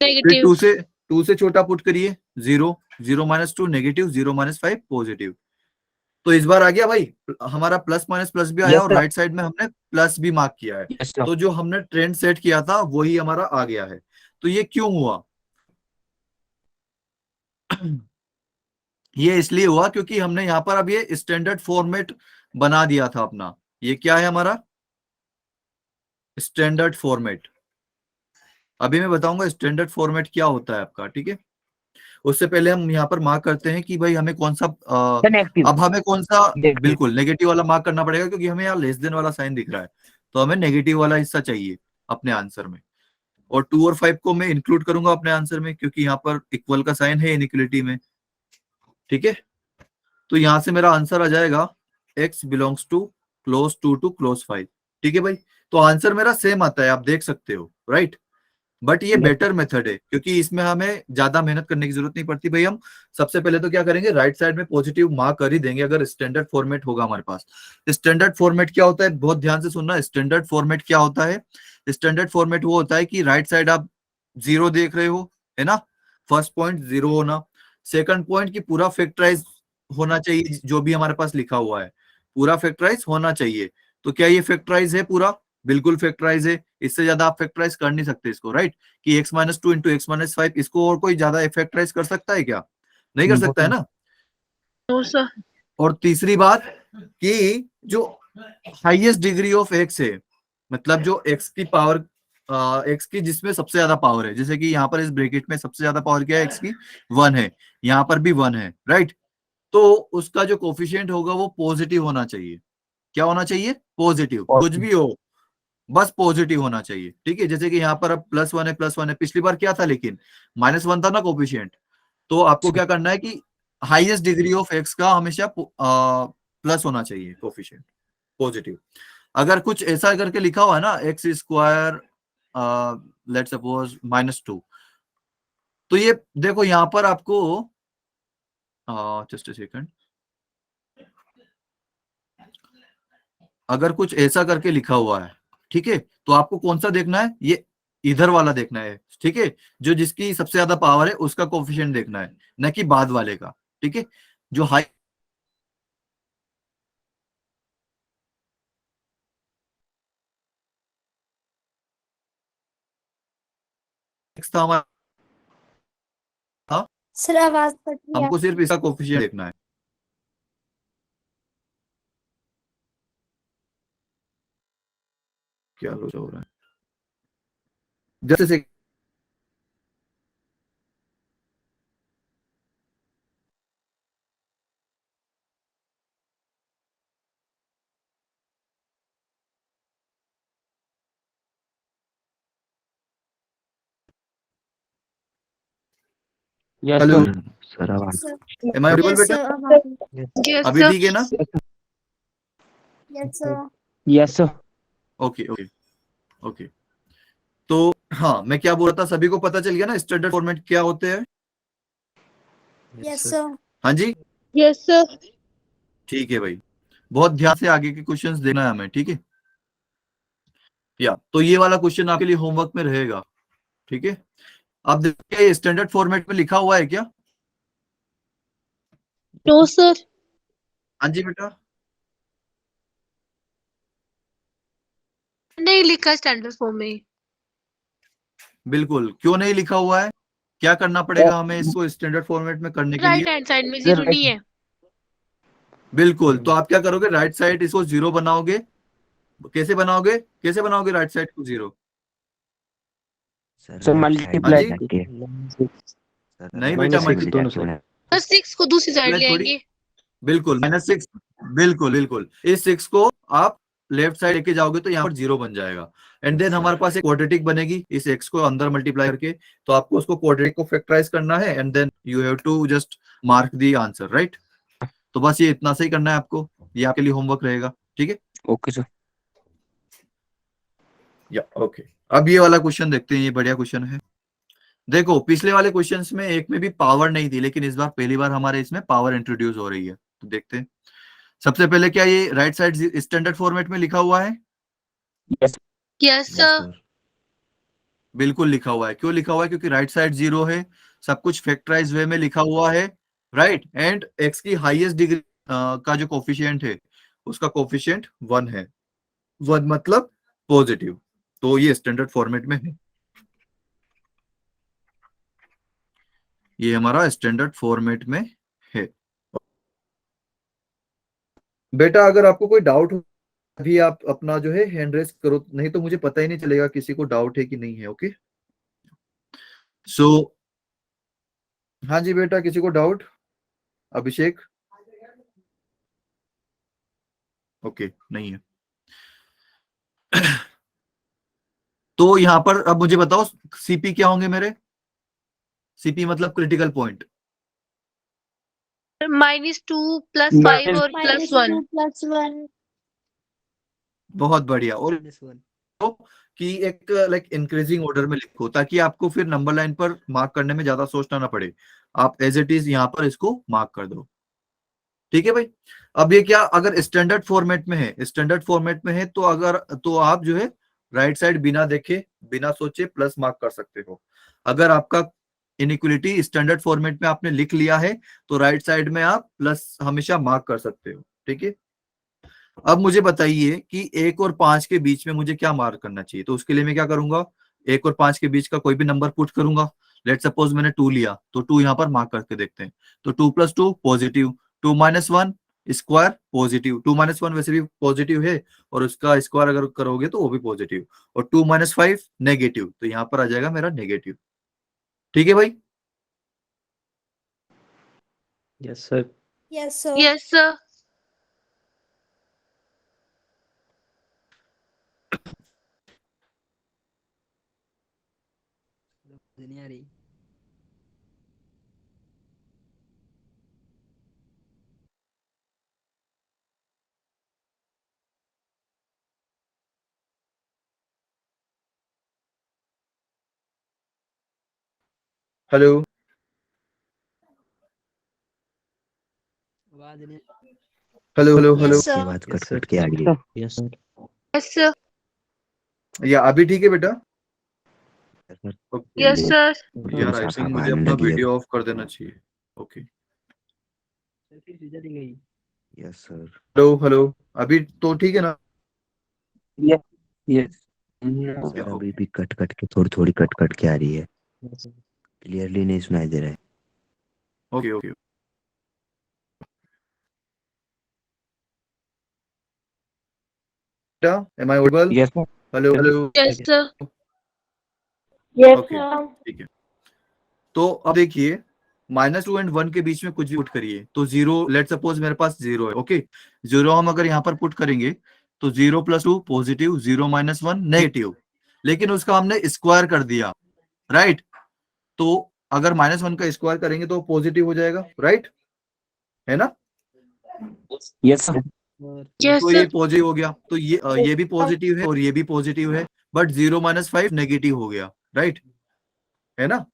Speaker 1: फिर
Speaker 3: Negative.
Speaker 1: 2 से छोटा पुट करिए, 0, 0 minus two negative, 0 minus 5 positive. तो इस बार आ गया भाई हमारा प्लस माइनस प्लस भी आया,
Speaker 2: Yes,
Speaker 1: और
Speaker 2: sir.
Speaker 1: राइट साइड में हमने प्लस भी मार्क किया है।
Speaker 2: Yes sir.
Speaker 1: तो जो हमने ट्रेंड सेट किया था वही हमारा आ गया है। तो ये क्यों हुआ, ये इसलिए हुआ क्योंकि हमने यहाँ पर अब ये स्टैंडर्ड फॉर्मेट बना दिया था अपना। ये क्या है हमारा स्टैंडर्ड फॉर्मेट, अभी मैं बताऊंगा स्टैंडर्ड फॉर्मेट क्या होता है आपका, ठीक है। उससे पहले हम यहाँ पर मार्क करते हैं कि भाई हमें कौन सा
Speaker 2: Negative.
Speaker 1: अब हमें कौन सा,
Speaker 2: Negative.
Speaker 1: बिल्कुल नेगेटिव वाला मार्क करना पड़ेगा क्योंकि हमें यहाँ लेस देन वाला साइन दिख रहा है, तो हमें नेगेटिव वाला हिस्सा चाहिए अपने आंसर में। और 2 और 5 को मैं इंक्लूड करूंगा अपने आंसर में क्योंकि यहाँ पर इक्वल का साइन है इनइक्वालिटी में, ठीक है। तो यहां से मेरा आंसर आ जाएगा x belongs to close to close 5, ठीक है भाई। तो आंसर मेरा सेम आता है, आप देख सकते हो, राइट। बट ये बेटर मेथड है क्योंकि इसमें हमें ज्यादा मेहनत करने की जरूरत नहीं पड़ती भाई। हम सबसे पहले तो क्या करेंगे, राइट साइड में पॉजिटिव मार्क कर ही देंगे अगर स्टैंडर्ड फॉर्मेट होगा हमारे पास। स्टैंडर्ड फॉर्मेट क्या होता है, बहुत ध्यान से सुनना। स्टैंडर्ड फॉर्मेट क्या होता है, स्टैंडर्ड फॉर्मेट वो होता है कि राइट साइड आप 0 देख रहे हो, है ना। फर्स्ट पॉइंट 0 होना, सेकंड पॉइंट की पूरा फैक्टराइज होना चाहिए, जो भी हमारे पास लिखा हुआ है पूरा फैक्टराइज होना चाहिए। तो क्या ये फैक्टराइज है पूरा, बिल्कुल फैक्टराइज है। इससे ज्यादा आप फैक्टराइज कर नहीं सकते इसको, राइट। कि x minus two into x minus 5, इसको और कोई ज्यादा फैक्टराइज कर सकता है क्या, नहीं कर सकता है ना।
Speaker 3: No, sir.
Speaker 1: और तीसरी बात कि जो हाईएस्ट डिग्री ऑफ x है, मतलब जो x की पावर x की जिसमें सबसे ज्यादा पावर है, जैसे कि यहाँ पर इस ब्रैकेट में सबसे ज्यादा पावर क्या है x की, 1 है, यहाँ पर भी 1 है, राइट। तो उसका जो कोफिशिएंट होगा वो पॉजिटिव होना चाहिए। क्या होना चाहिए, पॉजिटिव, कुछ भी हो बस पॉजिटिव होना चाहिए, ठीक है। जैसे कि यहाँ पर अब +1 है, +1 है, पिछली बार क्या था लेकिन -1 था ना कोफिशिएंट। तो आपको क्या करना है कि हाईएस्ट डिग्री ऑफ x का हमेशा प्लस होना चाहिए कोफिशिएंट, पॉजिटिव। अगर कुछ ऐसा करके लिखा हुआ है ना एक्स स्क्वायर लेट सपोज -2, तो ये देखो यहाँ पर आपको जस्ट अ सेकंड, अगर कुछ ऐसा करके लिखा हुआ है, ठीक है, तो आपको कौन सा देखना है, ये इधर वाला देखना है, ठीक है। जो जिसकी सबसे ज्यादा पावर है उसका कोफिशिएंट देखना है, न कि बाद वाले का, ठीक है। जो हाई था हमारा था,
Speaker 4: सर आवाज कट रही है
Speaker 1: हमको सिर्फ इसका कोफिशिएंट देखना है। क्या हो रहा है, जैसे
Speaker 2: Yes
Speaker 1: हेलो,
Speaker 2: sir. Sir, आवाज.
Speaker 4: Sir.
Speaker 1: Am I audible
Speaker 4: yes
Speaker 1: बेटा,
Speaker 4: सर आवाज
Speaker 3: Yes,
Speaker 1: अभी
Speaker 3: sir.
Speaker 1: ठीक है ना।
Speaker 4: Yes sir
Speaker 2: Yes sir.
Speaker 1: Okay okay okay. तो हाँ, मैं क्या बोल रहा था, सभी को पता चल गया ना स्टैंडर्ड फॉर्मेट क्या होते हैं?
Speaker 4: Yes sir.
Speaker 1: हाँ जी,
Speaker 3: Yes, sir.
Speaker 1: ठीक है भाई, बहुत ध्यान से आगे के क्वेश्चंस देना है हमें, ठीक है। या तो ये वाला क्वेश्चन आपके लिए होमवर्क में रहेगा, ठीक है। अब देखिए स्टैंडर्ड फॉर्मेट में लिखा हुआ है क्या?
Speaker 3: No, sir.
Speaker 1: हाँ जी बेटा,
Speaker 3: नहीं लिखा स्टैंडर्ड फॉर्म में।
Speaker 1: बिल्कुल, क्यों नहीं लिखा हुआ है? क्या करना पड़ेगा हमें इसको स्टैंडर्ड फॉर्मेट में करने के लिए?
Speaker 3: राइट हैंड साइड में जीरो नहीं है।
Speaker 1: बिल्कुल, तो आप क्या करोगे, राइट साइड इसको जीरो बनाओगे। कैसे बनाओगे, कैसे बनाओगे राइट साइड को जीरो?
Speaker 2: सर
Speaker 1: हाँ
Speaker 2: मल्टीप्लाई
Speaker 1: जी,
Speaker 2: करके
Speaker 1: नहीं बेटा,
Speaker 2: दोनों साइड।
Speaker 3: और 6 को दूसरी साइड ले
Speaker 1: थोड़ी,
Speaker 3: आएंगे।
Speaker 1: बिल्कुल -6, बिल्कुल बिल्कुल, इस 6 को आप लेफ्ट साइड लेके जाओगे तो यहाँ पर जीरो बन जाएगा। एंड देन हमारे पास एक क्वाड्रेटिक बनेगी, इस x को अंदर मल्टीप्लाई करके, तो आपको उसको क्वाड्रेटिक को फैक्टराइज करना है and then you have to just mark the answer, right. तो बस ये इतना सही करना है आपको, ये आपके लिए होमवर्क रहेगा, ठीक है।
Speaker 2: Okay sir.
Speaker 1: या ओके, अब ये वाला क्वेश्चन देखते हैं, ये बढ़िया क्वेश्चन है। देखो पिछले वाले क्वेश्चंस में एक में भी पावर नहीं थी, लेकिन इस बार पहली बार हमारे इसमें पावर इंट्रोड्यूस हो रही है, तो देखते हैं। सबसे पहले क्या ये राइट साइड स्टैंडर्ड फॉर्मेट में लिखा हुआ है?
Speaker 2: Yes
Speaker 3: yes sir.
Speaker 1: बिल्कुल लिखा हुआ है। क्यों लिखा हुआ है? क्योंकि राइट साइड जीरो है, सब कुछ फैक्टराइज वे में लिखा हुआ है, राइट। एंड एक्स की हाईएस्ट डिग्री का जो कोफिशिएंट है उसका कोफिशिएंट 1 है, 1 मतलब पॉजिटिव, तो ये स्टैंडर्ड फॉर्मेट में है, ये हमारा स्टैंडर्ड फॉर्मेट में है। बेटा अगर आपको कोई डाउट हो अभी आप अपना जो है हैंड रेस करो, नहीं तो मुझे पता ही नहीं चलेगा किसी को डाउट है कि नहीं है। ओके सो हाँ जी बेटा, किसी को डाउट? अभिषेक? ओके नहीं है। तो यहां पर अब मुझे बताओ सीपी क्या होंगे मेरे? सीपी मतलब क्रिटिकल पॉइंट।
Speaker 3: -2 +5 और +1।
Speaker 4: +1।
Speaker 1: बहुत बढ़िया। और कि एक लाइक इंक्रीजिंग ऑर्डर में लिखो, ताकि आपको फिर नंबर लाइन पर मार्क करने में ज्यादा सोचना ना पड़े, आप एज इट इज यहाँ पर इसको मार्क कर दो, ठीक है भाई। अब ये क्या, अगर स्टैंडर्ड फॉर्मेट में है, स्टैंडर्ड फॉर्मेट में है तो अगर तो आप जो है राइट साइड बिना देखे बिना सोचे प्लस मार्क कर सकते हो। अगर आपका इनइक्वलिटी स्टैंडर्ड फॉर्मेट में आपने लिख लिया है तो राइट साइड में आप प्लस हमेशा मार्क कर सकते हो, ठीक है। अब मुझे बताइए कि 1 और 5 के बीच में मुझे क्या मार्क करना चाहिए, तो उसके लिए मैं क्या करूंगा, 1 और 5 के बीच का कोई भी नंबर पुट करूंगा। लेट सपोज मैंने 2 लिया, तो 2 यहाँ पर मार्क करके देखते हैं। तो 2 + 2 पॉजिटिव, 2 - 1 स्क्वायर पॉजिटिव, 2 - 1 वैसे भी पॉजिटिव है और उसका स्क्वायर अगर करोगे तो वो भी पॉजिटिव, और 2 - 5 नेगेटिव, तो यहाँ पर आ जाएगा मेरा नेगेटिव, ठीक है भाई।
Speaker 2: Yes sir.
Speaker 4: Yes sir.
Speaker 3: Yes sir.
Speaker 2: नहीं आ रही।
Speaker 1: हेलो
Speaker 2: आवाज नहीं।
Speaker 1: Hello hello hello,
Speaker 4: yes sir.
Speaker 2: बात कट कट के आ रही है। Yes sir.
Speaker 3: Yes sir.
Speaker 1: या अभी ठीक है बेटा?
Speaker 3: Yes sir.
Speaker 1: यार आई थिंक मुझे अपना वीडियो ऑफ कर देना चाहिए। Okay
Speaker 2: yes sir.
Speaker 1: Hello hello, अभी तो ठीक है ना?
Speaker 2: यस यस
Speaker 1: सर,
Speaker 2: अभी भी कट कट के थोड़ी थोड़ी कट कट के आ रही है, क्लियरली नहीं सुनाई दे रहा है।
Speaker 1: Okay okay. Am I audible?
Speaker 2: Yes sir.
Speaker 1: Hello hello,
Speaker 3: yes sir.
Speaker 1: Okay ठीक है। तो अब देखिए -2 और 1 के बीच में कुछ भी पुट करिए तो जीरो, लेट सपोज मेरे पास जीरो है, ओके। जीरो हम अगर यहाँ पर पुट करेंगे तो 0 + 2 पॉजिटिव, 0 - 1 नेगेटिव, लेकिन उसका हमने स्क्वायर कर दिया, राइट। तो अगर -1 का स्क्वायर करेंगे तो पॉजिटिव हो जाएगा, राइट, है ना।
Speaker 2: Yes sir.
Speaker 3: यस
Speaker 1: तो ये
Speaker 3: सर।
Speaker 1: पॉजिटिव हो गया, तो ये भी पॉजिटिव है और ये भी पॉजिटिव है, बट 0 - 5 नेगेटिव हो गया, राइट, है ना।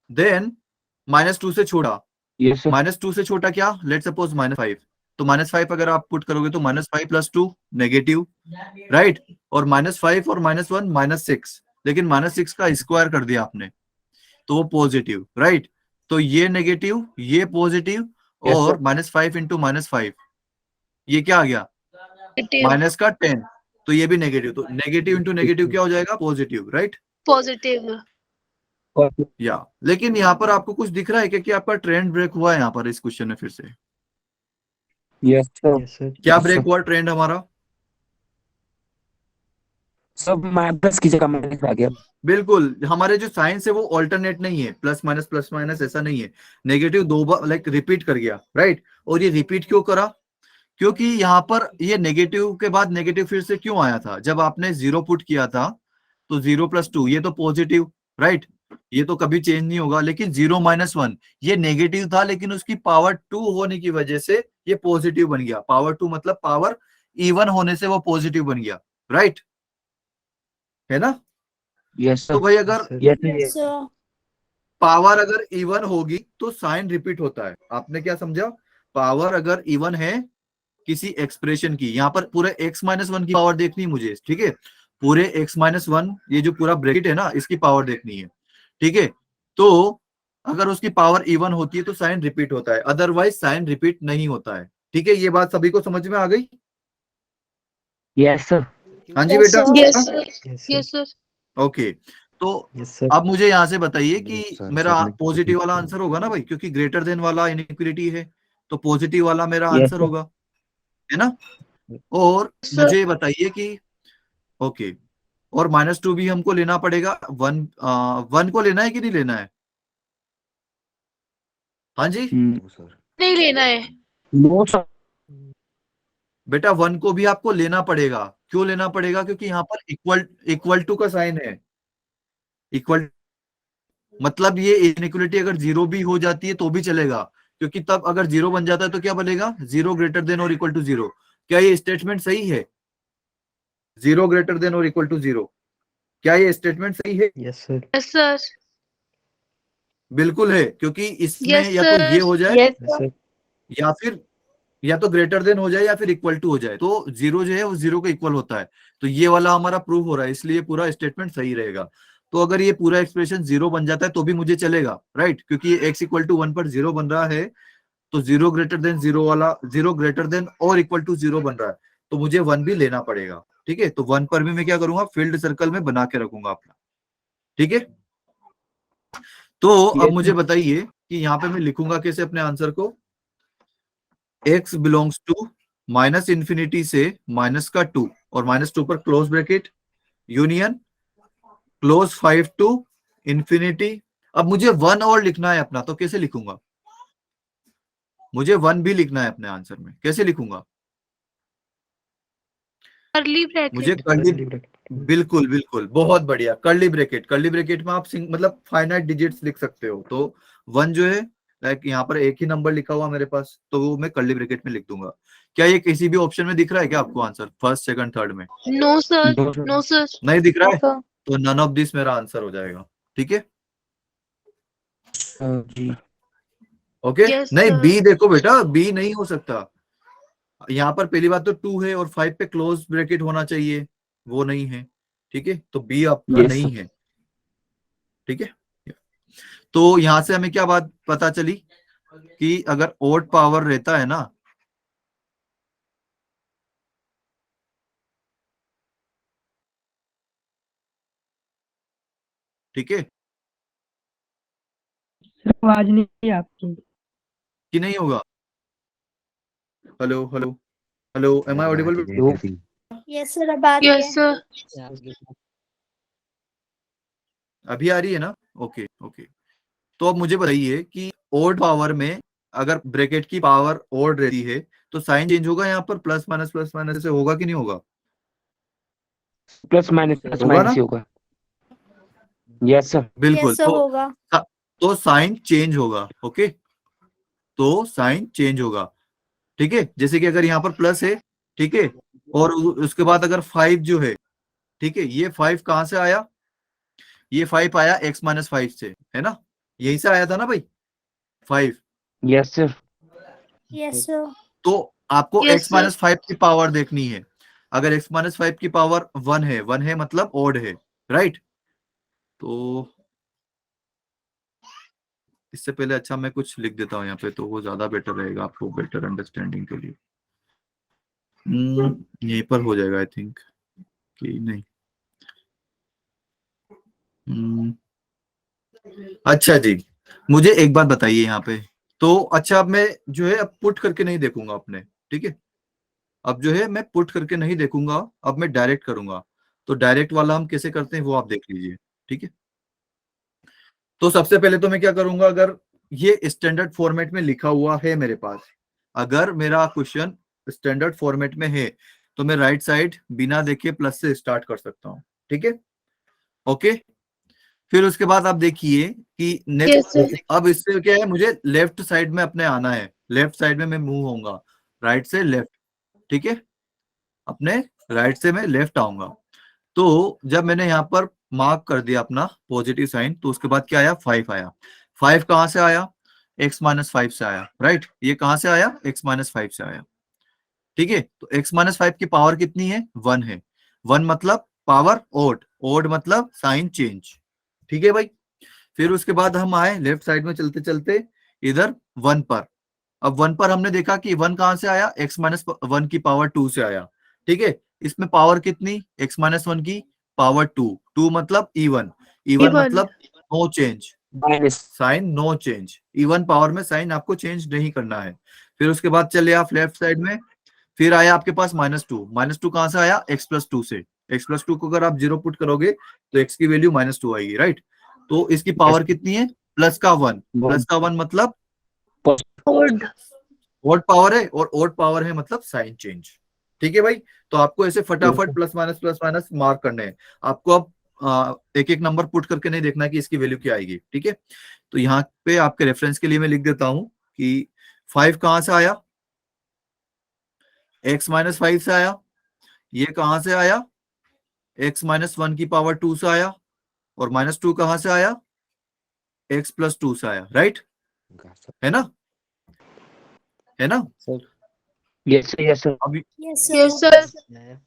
Speaker 1: देन -2 से छोटा,
Speaker 2: यस सर।
Speaker 1: -2 से छोटा क्या, लेट सपोज -5, तो -5 अगर आप पुट करोगे तो -5 + 2 नेगेटिव, राइट। और -5 और -1 -6, लेकिन -6 का स्क्वायर कर दिया आपने तो वो पॉजिटिव, राइट। तो ये नेगेटिव, ये पॉजिटिव,
Speaker 2: यस
Speaker 1: और
Speaker 2: सर।
Speaker 1: -5 × -5 ये क्या आ गया,
Speaker 3: नेगेटिव,
Speaker 1: माइनस का 10, तो ये भी नेगेटिव, तो नेगेटिव इंटू नेगेटिव क्या हो जाएगा, पॉजिटिव, राइट।
Speaker 3: पॉजिटिव।
Speaker 1: या लेकिन यहाँ पर आपको कुछ दिख रहा है क्या कि आपका ट्रेंड ब्रेक हुआ है यहाँ पर इस क्वेश्चन में फिर से?
Speaker 2: Yes sir.
Speaker 1: क्या ब्रेक हुआ ट्रेंड हमारा?
Speaker 2: सब माइनस की जगह माइनस आ गया।
Speaker 1: बिल्कुल, हमारे जो साइंस है वो ऑल्टरनेट नहीं है, प्लस माइनस ऐसा नहीं है, नेगेटिव दो बार लाइक रिपीट कर गया, राइट। और ये रिपीट क्यों करा, क्योंकि यहाँ पर ये नेगेटिव के बाद नेगेटिव फिर से क्यों आया था, जब आपने 0 पुट किया था तो 0 + 2 ये तो पॉजिटिव, राइट, ये तो कभी चेंज नहीं होगा। लेकिन 0 - 1 ये नेगेटिव था, लेकिन उसकी पावर 2 होने की वजह से ये पॉजिटिव बन गया। पावर 2 मतलब पावर इवन होने से वो पॉजिटिव बन गया, राइट, है ना।
Speaker 2: यस
Speaker 1: तो
Speaker 2: सर।
Speaker 1: भाई अगर
Speaker 2: यस
Speaker 4: Yes, sir.
Speaker 1: पावर अगर इवन होगी तो साइन रिपीट होता है। आपने क्या समझा, पावर अगर इवन है किसी एक्सप्रेशन की, यहाँ पर पूरे x-1 की पावर देखनी है मुझे, ठीक है, पूरे x-1 ये जो पूरा ब्रैकेट है ना इसकी पावर देखनी है, ठीक है। तो अगर उसकी पावर इवन होती है तो साइन रिपीट होता है, अदरवाइज साइन रिपीट नहीं होता है, ठीक है। ये बात सभी को समझ में आ गई?
Speaker 2: Yes sir.
Speaker 1: हाँ जी
Speaker 4: Yes,
Speaker 1: बेटा,
Speaker 4: sir.
Speaker 3: Yes sir, yes sir.
Speaker 1: Okay. तो अब मुझे यहाँ से बताइए कि
Speaker 2: सर,
Speaker 1: मेरा
Speaker 2: सर ने
Speaker 1: पॉजिटिव वाला आंसर होगा ना भाई, क्योंकि ग्रेटर देन वाला इनइक्वालिटी है, तो पॉजिटिव वाला मेरा
Speaker 2: यस
Speaker 1: आंसर
Speaker 2: सर।
Speaker 1: होगा, है ना। और
Speaker 3: सर,
Speaker 1: मुझे बताइए कि ओके, और -2 भी हमको लेना पड़ेगा, 1 को लेना है कि नहीं लेना है? हाँ जी
Speaker 2: सर।
Speaker 3: नहीं लेना है।
Speaker 2: No sir.
Speaker 1: बेटा, 1 को भी आपको लेना पड़ेगा। क्यों लेना पड़ेगा? क्योंकि यहाँ पर इक्वल टू का साइन है, इक्वल मतलब ये इनइक्वालिटी अगर 0 भी हो जाती है तो भी चलेगा, क्योंकि तब अगर 0 बन जाता है तो क्या बनेगा, 0 ग्रेटर देन और इक्वल टू 0। क्या ये स्टेटमेंट सही है? 0 ग्रेटर देन और इक्वल टू 0, क्या ये स्टेटमेंट सही है?
Speaker 3: यस सर,
Speaker 1: बिल्कुल है, क्योंकि इसमें
Speaker 3: यस
Speaker 1: या तो ये
Speaker 3: सर,
Speaker 1: हो जाए
Speaker 3: यस सर।
Speaker 1: या फिर या तो ग्रेटर देन हो जाए या फिर इक्वल टू हो जाए, तो 0 जो है वो 0 के इक्वल होता है। तो ये वाला हमारा प्रूव हो रहा है, इसलिए पूरा स्टेटमेंट सही रहेगा। तो अगर ये पूरा एक्सप्रेशन 0 बन जाता है तो भी मुझे चलेगा, राइट, क्योंकि ये x = 1 पर 0 बन रहा है, तो 0 ग्रेटर देन 0 वाला 0 ग्रेटर देन और इक्वल टू 0 बन रहा है, तो मुझे 1 भी लेना पड़ेगा, ठीक है। तो 1 पर भी मैं क्या करूंगा, फील्ड सर्कल में बना के रखूंगा अपना, ठीक है। तो अब मुझे बताइए कि यहाँ पे मैं लिखूंगा कैसे अपने आंसर को, x बिलोंग्स टू -∞ से -2 और -2 पर close bracket union close 5 to infinity. अब मुझे 1 और लिखना है अपना, तो कैसे लिखूंगा? मुझे 1 भी लिखना है अपने आंसर में, कैसे लिखूंगा?
Speaker 3: कर्ली
Speaker 1: मुझे
Speaker 3: ब्रैकेट।
Speaker 1: बिल्कुल बिल्कुल, बहुत बढ़िया, कर्ली ब्रैकेट। कर्ली ब्रैकेट में आप मतलब फाइनाइट डिजिट्स लिख सकते हो, तो 1 जो है लाइक यहाँ पर एक ही नंबर लिखा हुआ मेरे पास, तो वो मैं कर्ली ब्रैकेट में लिख दूंगा। क्या ये किसी भी ऑप्शन में दिख रहा है क्या आपको आंसर, फर्स्ट सेकंड थर्ड में?
Speaker 3: No sir, no sir.
Speaker 1: नहीं दिख रहा है,
Speaker 3: सर,
Speaker 1: तो नन ऑफ दिस मेरा आंसर हो जाएगा, ठीक है।
Speaker 2: जी।
Speaker 1: ओके,
Speaker 3: यस
Speaker 1: नहीं
Speaker 3: सर।
Speaker 1: बी देखो बेटा, बी नहीं हो सकता। यहाँ पर पहली बात तो 2 है और 5 पे क्लोज ब्रैकेट होना चाहिए, वो नहीं है, ठीक है, तो बी आपका
Speaker 2: यस
Speaker 1: नहीं
Speaker 2: सर।
Speaker 1: है, ठीक है। तो यहां से हमें क्या बात पता चली कि अगर ओड पावर रहता है ना, ठीक है,
Speaker 5: आवाज नहीं आपकी।
Speaker 1: कि नहीं होगा। Hello hello hello, am I audible?
Speaker 4: Yes, sir. अब आ रही
Speaker 3: यस
Speaker 4: है.
Speaker 3: सर।
Speaker 1: अभी आ रही है ना, ओके ओके। तो अब मुझे बताइए कि ओड पावर में अगर ब्रैकेट की पावर ओड रहती है तो साइन चेंज होगा यहाँ पर, प्लस माइनस से होगा कि नहीं होगा?
Speaker 2: प्लस माइनस
Speaker 1: होगा ना,
Speaker 2: ही होगा। Yes sir.
Speaker 1: बिल्कुल।
Speaker 4: Yes, sir. होगा.
Speaker 1: तो साइन चेंज होगा, ओके, तो साइन चेंज होगा, ठीक है। जैसे कि अगर यहाँ पर प्लस है, ठीक है, और उसके बाद अगर 5 जो है, ठीक है, ये 5 कहां से आया, ये 5 आया x माइनस 5 से, है ना, यही से आया था ना भाई 5।
Speaker 2: Yes sir.
Speaker 4: Yes, sir.
Speaker 1: तो आपको
Speaker 3: Yes,
Speaker 1: x
Speaker 3: sir.
Speaker 1: माइनस 5 की पावर देखनी है। अगर x माइनस 5 की पावर 1 है, 1 है मतलब ओड है, राइट। तो इससे पहले अच्छा मैं कुछ लिख देता हूँ यहाँ पे, तो वो ज्यादा बेटर रहेगा आपको बेटर अंडरस्टैंडिंग के लिए। यहीं पर हो जाएगा आई थिंक, कि नहीं। अच्छा जी, मुझे एक बात बताइए यहाँ पे। तो अच्छा, अब मैं जो है अब पुट करके नहीं देखूंगा अपने, ठीक है। अब जो है मैं पुट करके नहीं देखूंगा, अब मैं डायरेक्ट करूंगा। तो डायरेक्ट वाला हम कैसे करते हैं वो आप देख लीजिए, ठीक है। तो सबसे पहले तो मैं क्या करूंगा, अगर ये स्टैंडर्ड फॉर्मेट में लिखा हुआ है मेरे पास, अगर मेरा क्वेश्चन स्टैंडर्ड फॉर्मेट में है, तो मैं राइट साइड बिना देखे प्लस से स्टार्ट कर सकता हूं, ठीक है, ओके। फिर उसके बाद आप देखिए कि
Speaker 3: Yes, sir.
Speaker 1: नेक्स्ट, अब इससे क्या है, मुझे लेफ्ट साइड में अपने आना है, लेफ्ट साइड में मैं मूव होऊंगा, राइट से लेफ्ट, ठीक है, अपने राइट से मैं लेफ्ट आऊंगा। तो जब मैंने यहाँ पर मार्क कर दिया अपना पॉजिटिव साइन, तो उसके बाद क्या आया, 5 आया। 5 कहाँ से आया, x माइनस 5 से आया, राइट। ये कहाँ से आया, x माइनस 5 से आया, ठीक है। तो x माइनस 5 की पावर कितनी है, 1 है। 1 मतलब पावर ओड, ओड मतलब साइन चेंज, ठीक है भाई। फिर उसके बाद हम आए लेफ्ट साइड में चलते चलते इधर 1 पर। अब 1 पर हमने देखा कि 1 कहां से आया, x माइनस 1 की पावर 2 से आया, ठीक है। इसमें पावर कितनी, x माइनस 1 की पावर 2, 2 मतलब इवन, इवन
Speaker 3: Even.
Speaker 1: मतलब no change,
Speaker 2: minus.
Speaker 1: Sign no change, even power में साइन आपको चेंज नहीं करना है। फिर उसके बाद चले आप लेफ्ट साइड में, फिर आया आपके पास -2, -2 कहां से आया, x प्लस 2 से। x प्लस 2 को अगर आप 0 पुट करोगे तो x की वैल्यू -2 आएगी, राइट। तो इसकी पावर कितनी है, प्लस का 1, प्लस का 1 मतलब
Speaker 3: Odd.
Speaker 1: ओड पावर है, और ओड पावर है मतलब साइन चेंज, ठीक है भाई। तो आपको ऐसे फटाफट प्लस माइनस मार्क करने हैं। आपको अब एक एक नंबर पुट करके नहीं देखना कि इसकी वैल्यू क्या आएगी, ठीक है। तो यहाँ पे आपके रेफरेंस के लिए मैं लिख देता हूं कि 5 कहां से आया, x माइनस 5 से आया। ये कहां से आया, x माइनस 1 की पावर 2 से आया। और -2 कहां से आया, x प्लस 2 से आया, राइट, है ना, है ना।
Speaker 2: Yes sir, yes sir.
Speaker 1: अभी
Speaker 4: Yes,
Speaker 3: Yes,
Speaker 4: sir.
Speaker 3: sir.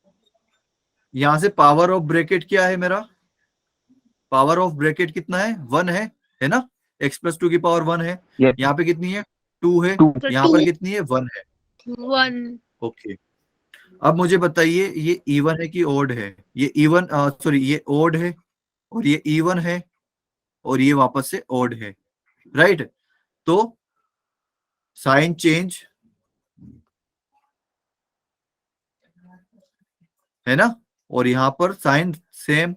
Speaker 1: यहां से पावर ऑफ ब्रैकेट क्या है मेरा, पावर ऑफ ब्रैकेट कितना है, 1 है ना। x प्लस 2 की पावर 1 है।
Speaker 2: यस
Speaker 1: यहाँ पे कितनी है, 2 है।
Speaker 2: टू।
Speaker 1: यहाँ पर कितनी है, 1 है,
Speaker 3: 1.
Speaker 1: ओके। अब मुझे बताइए ये इवन है कि ओड है, ये इवन, सॉरी ये ओड है, और ये इवन है, और ये वापस से ओड है, राइट। तो साइन चेंज है ना, और यहां पर साइन सेम,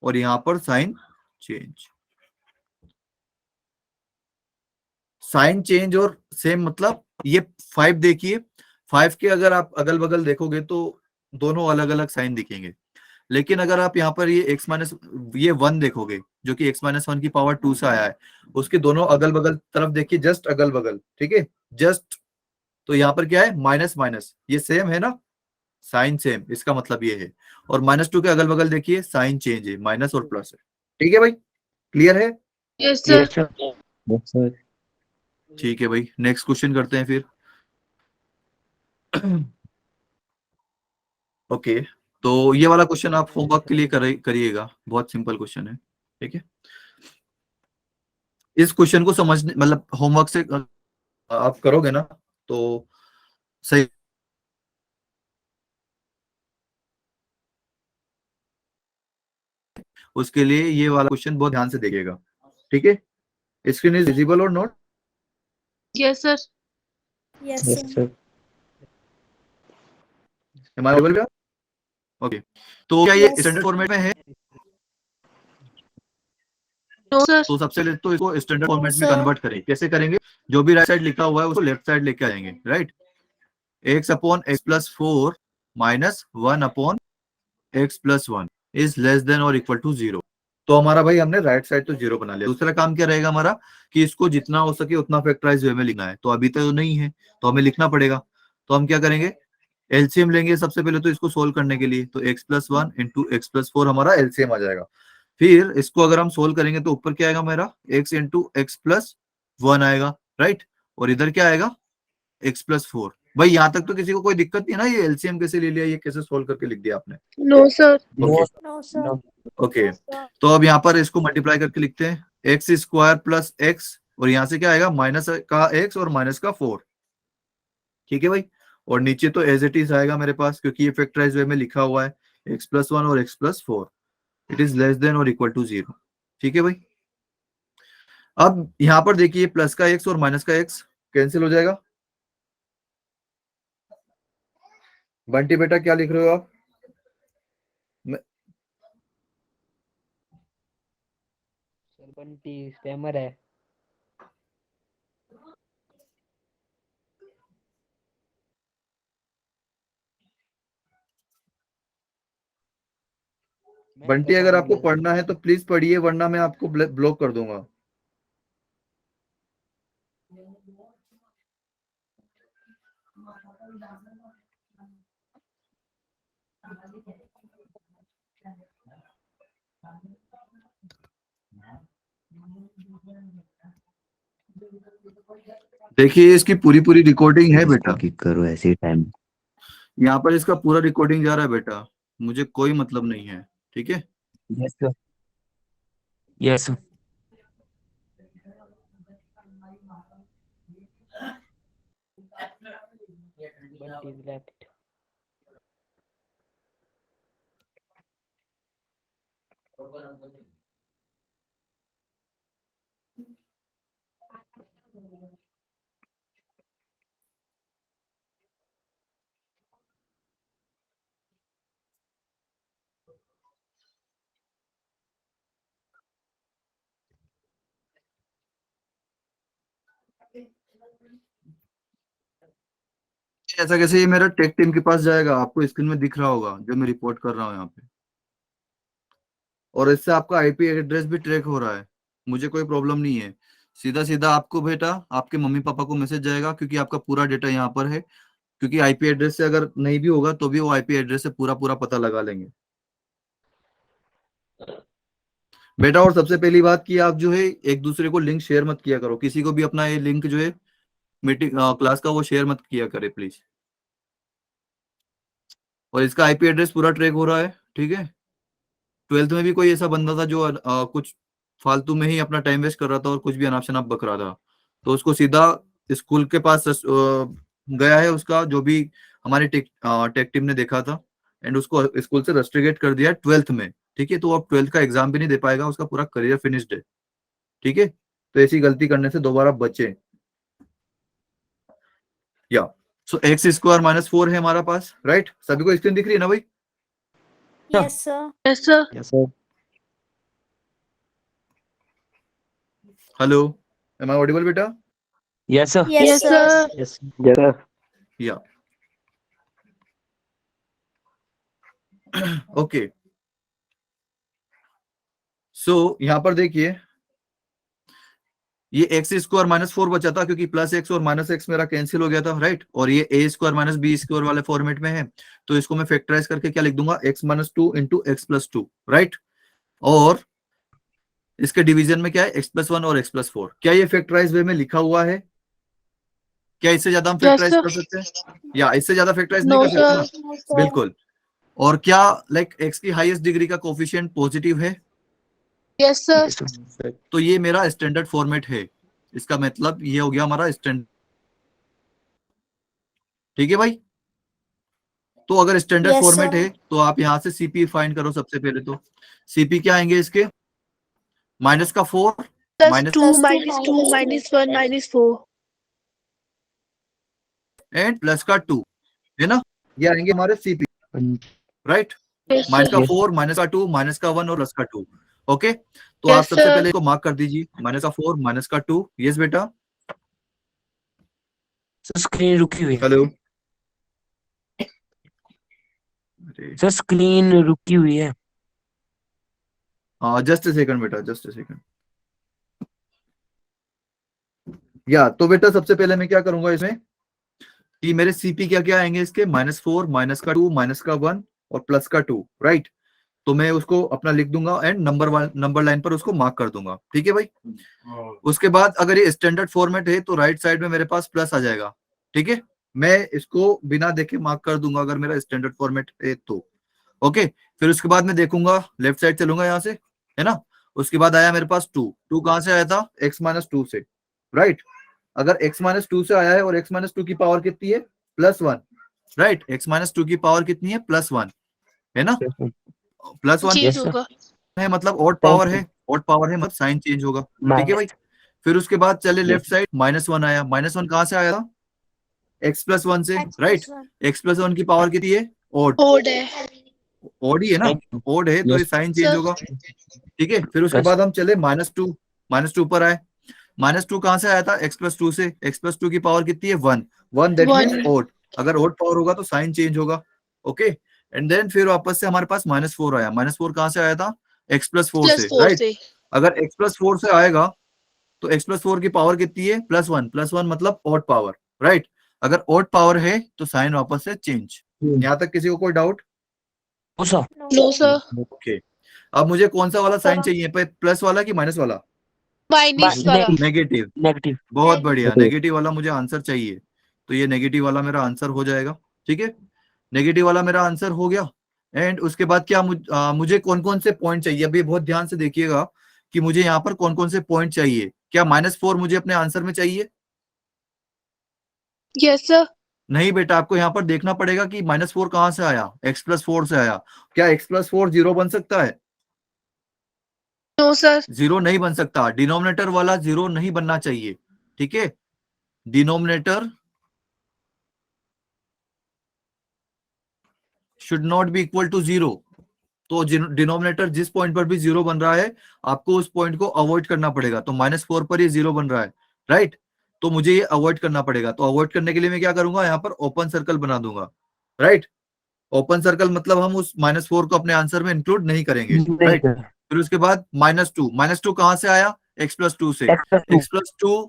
Speaker 1: और यहां पर साइन चेंज। साइन चेंज और सेम मतलब ये 5 देखिए, 5 के अगर आप अगल बगल देखोगे तो दोनों अलग अलग साइन दिखेंगे। लेकिन अगर आप यहाँ पर ये x माइनस ये 1 देखोगे, जो कि x माइनस 1 की पावर 2 से आया है, उसके दोनों अगल बगल तरफ देखिए, जस्ट अगल बगल, ठीक है, जस्ट। तो यहाँ पर क्या है, माइनस माइनस, ये सेम है ना, साइन सेम, इसका मतलब ये है। और -2 के अगल बगल देखिए, साइन चेंज है, माइनस और प्लस है, ठीक है भाई, क्लियर है।
Speaker 3: Yes, sir.
Speaker 2: Yes sir, yes sir.
Speaker 1: ठीक है भाई, नेक्स्ट क्वेश्चन करते हैं फिर। ओके, तो ये वाला क्वेश्चन आप होमवर्क के लिए करिएगा, बहुत सिंपल क्वेश्चन है, ठीक है। इस क्वेश्चन को समझने मतलब होमवर्क से आप करोगे ना तो सही, उसके लिए ये वाला क्वेश्चन बहुत ध्यान से देखिएगा, ठीक है। स्क्रीन इज विजिबल और not,
Speaker 3: Yes, sir.
Speaker 4: Yes,
Speaker 2: yes
Speaker 4: sir.
Speaker 2: Sir.
Speaker 1: हमारे लेवल पे, ओके। तो क्या ये
Speaker 4: Yes.
Speaker 1: स्टैंडर्ड फॉर्मेट में है,
Speaker 3: No, sir.
Speaker 1: तो सबसे पहले तो इसको स्टैंडर्ड फॉर्मेट में
Speaker 4: sir.
Speaker 1: कन्वर्ट करें। कैसे करेंगे, जो भी राइट साइड लिखा हुआ है उसको लेफ्ट साइड लेके आएंगे, right. x upon x plus 4 minus 1 upon x plus 1 is less than और इक्वल टू 0। तो हमारा भाई हमने राइट साइड तो 0 बना लिया। दूसरा काम क्या रहेगा हमारा, कि इसको जितना हो सके उतना फैक्टराइज वे में लिखना है। तो अभी तो नहीं है, तो हमें लिखना पड़ेगा। तो हम क्या करेंगे, एलसीएम लेंगे सबसे पहले तो इसको सोल्व करने के लिए, तो x+1 इंटू x+4 हमारा एलसीएम आ जाएगा। फिर इसको अगर हम सोल्व करेंगे तो ऊपर क्या आएगा मेरा, x इंटू x+1 आएगा, राइट। और इधर क्या आएगा, x+4। भाई यहाँ तक तो किसी को कोई दिक्कत नहीं है ना, ये एलसीएम कैसे ले लिया, ये कैसे सोल्व करके लिख दिया आपने?
Speaker 3: No, sir.
Speaker 1: Okay
Speaker 4: No, sir.
Speaker 1: Okay, तो अब यहाँ पर इसको मल्टीप्लाई करके लिखते हैं, x² प्लस एक्स, और यहाँ से क्या आएगा, माइनस का x और माइनस का 4, ठीक है भाई। और नीचे तो एज इट इज आएगा मेरे पास, क्योंकि ये फैक्टराइज वे में लिखा हुआ है x+1 और x+4, it is less than और इक्वल टू 0, ठीक है भाई। अब यहाँ पर देखिए, प्लस का x और माइनस का x कैंसिल हो जाएगा। बंटी बेटा क्या लिख रहे हो आप?
Speaker 6: सर बंटी स्कैमर है।
Speaker 1: बंटी अगर आपको पढ़ना है तो प्लीज पढ़िए, वरना मैं आपको ब्लॉक कर दूंगा। देखिए इसकी पूरी पूरी रिकॉर्डिंग है बेटा,
Speaker 2: किक करो ऐसे ही टाइम।
Speaker 1: यहाँ पर इसका पूरा रिकॉर्डिंग जा रहा है बेटा, मुझे कोई मतलब नहीं है, ठीक है।
Speaker 6: Yes sir, yes Bunty is left.
Speaker 1: ऐसा कैसे ये मेरा टेक टीम के पास जाएगा, आपको स्क्रीन में दिख रहा होगा जो मैं रिपोर्ट कर रहा हूँ यहाँ पे, और इससे आपका आईपी एड्रेस भी ट्रैक हो रहा है, मुझे कोई प्रॉब्लम नहीं है। सीधा सीधा आपको बेटा आपके मम्मी पापा को मैसेज जाएगा, क्योंकि आपका पूरा डेटा यहाँ पर है, क्योंकि आईपी एड्रेस से अगर नहीं भी होगा तो भी वो आईपी एड्रेस से पूरा पूरा पता लगा लेंगे बेटा। और सबसे पहली बात कि आप जो है एक दूसरे को लिंक शेयर मत किया करो, किसी को भी अपना ये लिंक जो है मीटिंग क्लास का वो शेयर मत किया करे प्लीज। और इसका आईपी एड्रेस पूरा ट्रैक हो रहा है, ठीक है। 12th में भी कोई ऐसा बंदा था जो कुछ फालतू में ही अपना टाइम वेस्ट कर रहा था और कुछ भी अनाप शनाप बक रहा था, तो उसको सीधा स्कूल के पास गया है, उसका जो भी हमारी टेक टीम ने देखा था, एंड उसको स्कूल से रस्ट्रिकेट कर दिया 12th में, ठीक है। तो अब 12th का एग्जाम भी नहीं दे पाएगा, उसका पूरा करियर फिनिश्ड है, ठीक है। तो ऐसी गलती करने से दोबारा बचे। या सो x² माइनस 4 है हमारा पास, राइट। सभी को स्क्रीन दिख रही है ना भाई?
Speaker 4: Yes, sir.
Speaker 3: Yes, sir.
Speaker 6: Yes sir,
Speaker 1: hello, am I audible बेटा?
Speaker 6: Yes sir,
Speaker 4: Yes,
Speaker 3: Yes,
Speaker 4: sir.
Speaker 3: sir.
Speaker 6: Yes sir.
Speaker 1: Yeah okay, so यहां पर देखिए ये x² माइनस 4 बचा था, क्योंकि प्लस x और माइनस x मेरा कैंसिल हो गया था, राइट। और ये a² माइनस b² वाले फॉर्मेट में है, तो इसको मैं फैक्टराइज करके क्या लिख दूंगा, x minus 2 into x+2, right. और इसके डिवीजन में क्या है, x+1 और x+4। क्या ये फैक्टराइज वे में लिखा हुआ है? क्या इससे ज्यादा हम
Speaker 3: Yes,
Speaker 1: फैक्टराइज
Speaker 3: sir.
Speaker 1: कर सकते हैं, या इससे ज्यादा फैक्टराइज नहीं
Speaker 3: No,
Speaker 1: कर सकते ना?
Speaker 3: sir.
Speaker 4: No, sir.
Speaker 1: बिल्कुल। और क्या लाइक x की हाईएस्ट डिग्री का कोफिशिएंट पॉजिटिव है?
Speaker 3: Yes, sir.
Speaker 6: यस सर,
Speaker 1: तो ये मेरा स्टैंडर्ड फॉर्मेट है, इसका मतलब ये हो गया हमारा स्टैंडर्ड, ठीक है भाई। तो अगर स्टैंडर्ड
Speaker 4: Yes,
Speaker 1: फॉर्मेट
Speaker 4: sir.
Speaker 1: है तो आप यहां से सीपी फाइंड करो। सबसे पहले तो सीपी क्या आएंगे इसके, माइनस का 4
Speaker 3: Plus
Speaker 1: minus
Speaker 3: 2,
Speaker 4: Plus 2
Speaker 3: minus 2,
Speaker 4: minus
Speaker 3: minus 1, minus 4.
Speaker 1: And plus का 2, है ना, ये आएंगे हमारे सीपी, राइट।
Speaker 3: Yes,
Speaker 1: माइनस का
Speaker 3: sir.
Speaker 1: 4 माइनस का 2 माइनस का 1 और प्लस का 2, ओके। तो आप
Speaker 3: Yes,
Speaker 1: सबसे
Speaker 3: sir.
Speaker 1: पहले इसको मार्क कर दीजिए, माइनस का 4 माइनस का 2। यस बेटा,
Speaker 6: सर स्क्रीन रुकी हुई है।
Speaker 1: हेलो।
Speaker 6: सर स्क्रीन रुकी हुई है।
Speaker 1: जस्ट ए सेकंड बेटा, जस्ट ए सेकंड। या तो बेटा सबसे पहले मैं क्या करूंगा इसमें, कि मेरे सीपी क्या क्या आएंगे इसके, -4, -2, -1 और +2, राइट। तो मैं उसको अपना लिख दूंगा एंड नंबर लाइन पर उसको मार्क कर दूंगा, ठीक है भाई। उसके बाद अगर ये स्टैंडर्ड फॉर्मेट है तो राइट साइड में मेरे पास प्लस आ जाएगा, ठीक है। मैं इसको बिना देखे मार्क कर दूंगा अगर मेरा स्टैंडर्ड फॉर्मेट है तो, ओके। फिर उसके बाद मैं देखूंगा, लेफ्ट साइड चलूंगा यहाँ से, है ना। उसके बाद आया मेरे पास 2 कहां से आया था, x-2 से, राइट। अगर x-2 से आया है और x-2 की पावर कितनी है, +1, राइट। x-2 की पावर कितनी है, +1, है ना। +1
Speaker 3: जी
Speaker 6: Yes, sir.
Speaker 3: होगा।
Speaker 1: है मतलब ऑड पावर है, ऑड पावर है मतलब साइन चेंज होगा, ठीक है भाई। फिर उसके बाद चले लेफ्ट साइड, -1 आया, -1 कहां से आया था, x+1 से, राइट। x+1 की पावर कितनी है, ऑड,
Speaker 3: ओड है।
Speaker 1: ऑड ही है ना, ऑड है तो ये साइन चेंज होगा, ठीक है। फिर उसके
Speaker 6: Yes.
Speaker 1: बाद हम चले -2 पर आए, -2 कहां से आया था, x+2 से, x+2 की पावर कितनी है, 1 दैट
Speaker 3: One.
Speaker 1: मींस ऑड, अगर ऑड पावर होगा तो साइन चेंज होगा, ओके। एंड देन फिर वापस से हमारे पास -4 आया, -4 कहां से आया था, x+4 से,
Speaker 3: +4
Speaker 1: राइट।
Speaker 3: से।
Speaker 1: अगर x+4 से आएगा तो x+4 की पावर कितनी है, +1 मतलब ऑड पावर, राइट। अगर ऑड पावर है तो साइन वापस से चेंज। यहां तक किसी को कोई doubt,
Speaker 6: No, sir.
Speaker 3: No sir.
Speaker 1: Okay. अब मुझे कौन सा वाला साइन चाहिए, प्लस वाला कि माइनस वाला,
Speaker 3: माइनस वाला।
Speaker 1: Negative,
Speaker 6: Negative.
Speaker 1: बहुत बढ़िया, नेगेटिव वाला मुझे आंसर चाहिए, तो ये नेगेटिव वाला मेरा आंसर हो जाएगा, ठीक है। नेगेटिव वाला मेरा आंसर हो गया। एंड उसके बाद क्या मुझे कौन कौन से पॉइंट चाहिए, अभी बहुत ध्यान से देखिएगा कि मुझे यहाँ पर कौन कौन से पॉइंट चाहिए। क्या -4 मुझे अपने आंसर में चाहिए,
Speaker 3: यस सर।
Speaker 1: नहीं बेटा, आपको यहाँ पर देखना पड़ेगा कि -4 कहां से आया, x+4 से आया। क्या x+4 0 बन सकता है,
Speaker 3: नो सर।
Speaker 1: 0 नहीं बन सकता, डिनोमिनेटर वाला 0 नहीं बनना चाहिए, ठीक है। Denominator should not be equal to 0। तो डिनोमिनेटर जिस पॉइंट पर भी 0 बन रहा है आपको उस पॉइंट को अवॉइड करना पड़ेगा। तो -4 पर ये 0 बन रहा है, राइट। तो मुझे ये अवॉइड करना पड़ेगा, तो अवॉइड करने के लिए मैं क्या करूंगा, यहाँ पर ओपन सर्कल बना दूंगा, राइट। ओपन सर्कल मतलब हम उस -4 को अपने आंसर में इंक्लूड नहीं करेंगे, राइट। फिर उसके बाद -2 कहां से आया, x+2 से, x+2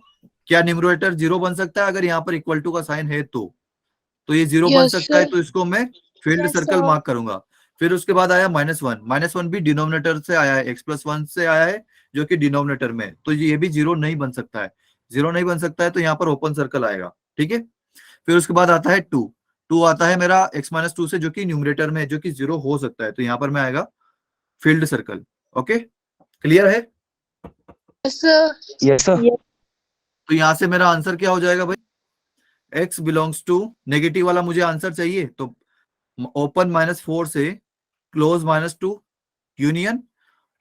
Speaker 1: क्या न्यूमरेटर 0 बन सकता है अगर यहाँ पर इक्वल टू का साइन है तो ये 0 बन
Speaker 3: Yes,
Speaker 1: सकता है,
Speaker 3: sir.
Speaker 1: तो इसको मैं field
Speaker 4: Yes,
Speaker 1: circle
Speaker 4: sir.
Speaker 1: Mark करूंगा। फिर उसके बाद आया -1 भी डिनोमिनेटर से आया है, x+1 से आया है जो कि डिनोमिनेटर में, तो ये भी 0 नहीं बन सकता है, 0 नहीं बन सकता है, तो यहाँ पर ओपन सर्कल आएगा, ठीक है। फिर उसके बाद आता है 2 आता है मेरा x-2 से जो कि न्यूमरेटर में है, जो कि 0 हो सकता है, तो यहाँ पर मैं आएगा फील्ड सर्कल, ओके। क्लियर है,
Speaker 3: Yes, sir.
Speaker 6: Yes, sir.
Speaker 1: तो यहाँ से मेरा आंसर क्या हो जाएगा भाई, x बिलोंग्स टू, नेगेटिव वाला मुझे आंसर चाहिए, तो ओपन -4 से क्लोज -2 यूनियन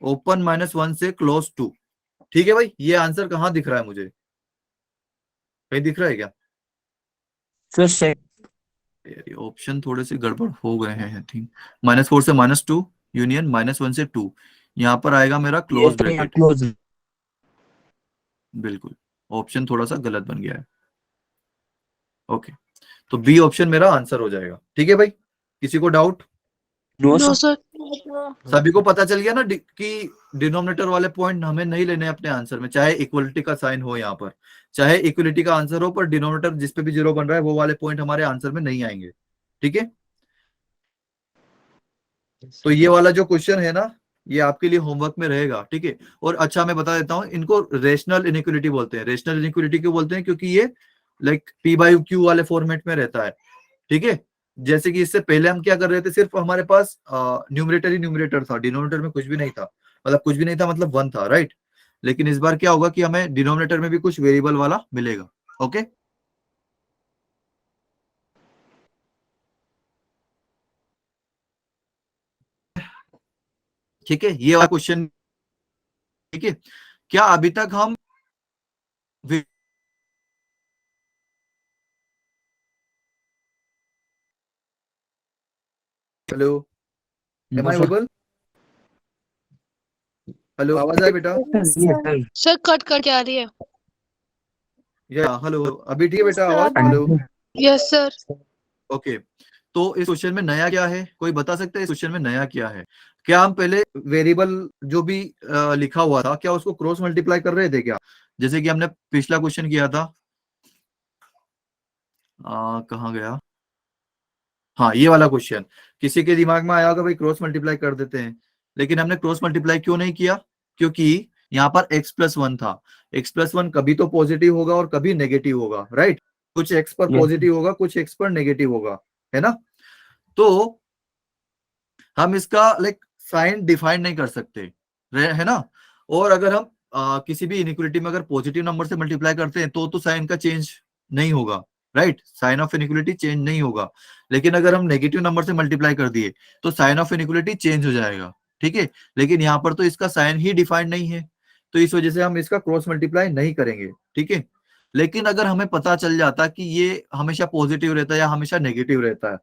Speaker 1: ओपन -1 से क्लोज 2, ठीक है भाई। ये आंसर कहाँ दिख रहा है मुझे, कहीं दिख रहा है क्या,
Speaker 6: Sir, set.
Speaker 1: यार ऑप्शन थोड़े से गड़बड़ हो गए हैं आई थिंक। -4 से -2 यूनियन -1 से 2, यहाँ पर आएगा मेरा क्लोज
Speaker 6: Yes,
Speaker 1: ब्रैकेट,
Speaker 6: close.
Speaker 1: बिल्कुल ऑप्शन थोड़ा सा गलत बन गया है, ओके। तो बी ऑप्शन मेरा आंसर हो जाएगा, ठीक है भाई। किसी को doubt,
Speaker 6: No,
Speaker 3: No,
Speaker 6: sir.
Speaker 3: sir.
Speaker 1: सभी को पता चल गया ना कि डिनोमिनेटर वाले पॉइंट हमें नहीं लेने अपने आंसर में, चाहे इक्वलिटी का साइन हो यहाँ पर, चाहे इक्वलिटी का आंसर हो, पर डिनोमिनेटर जिस पे भी 0 बन रहा है वो वाले पॉइंट हमारे आंसर में नहीं आएंगे, ठीक है। तो ये वाला जो क्वेश्चन है ना, ये आपके लिए होमवर्क में रहेगा, ठीक है। और अच्छा मैं बता देता हूँ, इनको रेशनल इनइक्वलिटी बोलते हैं। रेशनल इनइक्वलिटी क्यों बोलते हैं, क्योंकि ये लाइक p/q वाले फॉर्मेट में रहता है, ठीक है। जैसे कि इससे पहले हम क्या कर रहे थे, सिर्फ हमारे पास न्यूमरेटर ही न्यूमरेटर था, डिनोमिनेटर में कुछ भी नहीं था, मतलब कुछ भी नहीं था मतलब 1 था, राइट। लेकिन इस बार क्या होगा कि हमें डिनोमिनेटर में भी कुछ वेरिएबल वाला मिलेगा, ओके। ठीक है, ये वाला क्वेश्चन, ठीक है। क्या अभी तक हम hello, am I audible, hello, आवाज आए बेटा,
Speaker 6: Yes, sir.
Speaker 3: Sir, कट करके आ रही है।
Speaker 1: या हेलो, अभी ठीक है बेटा
Speaker 4: Yes, sir,
Speaker 1: आवाज,
Speaker 4: अब
Speaker 1: हेलो,
Speaker 3: Yes, sir.
Speaker 1: ओके। तो इस क्वेश्चन में नया क्या है, कोई बता सकता है इस क्वेश्चन में नया क्या है। क्या हम पहले वेरिएबल जो भी लिखा हुआ था, क्या उसको क्रॉस मल्टीप्लाई कर रहे थे क्या, जैसे कि हमने पिछला क्वेश्चन किया था, कहाँ गया, हाँ ये वाला क्वेश्चन किसी के दिमाग में आया होगा भाई क्रॉस मल्टीप्लाई कर देते हैं, लेकिन हमने क्रॉस मल्टीप्लाई क्यों नहीं किया, क्योंकि यहाँ पर x+1 था, x+1 कभी तो पॉजिटिव होगा और कभी नेगेटिव होगा, राइट, कुछ x पर
Speaker 6: Yes.
Speaker 1: पॉजिटिव होगा कुछ x पर नेगेटिव होगा, है ना। तो हम इसका लाइक साइन डिफाइन नहीं कर सकते, है ना। और अगर हम किसी भी इनइक्वालिटी में अगर पॉजिटिव नंबर से मल्टीप्लाई करते हैं तो साइन का चेंज नहीं होगा, right, sign of inequality change नहीं होगा। लेकिन अगर हम नेगेटिव नंबर से मल्टीप्लाई कर दिए तो साइन ऑफ इनइक्वालिटी चेंज हो जाएगा, ठीक है। लेकिन यहाँ पर तो इसका साइन ही डिफाइंड नहीं है, तो इस वजह से हम इसका क्रॉस मल्टीप्लाई नहीं करेंगे, ठीक है। लेकिन अगर हमें पता चल जाता कि ये हमेशा पॉजिटिव रहता है या हमेशा नेगेटिव रहता है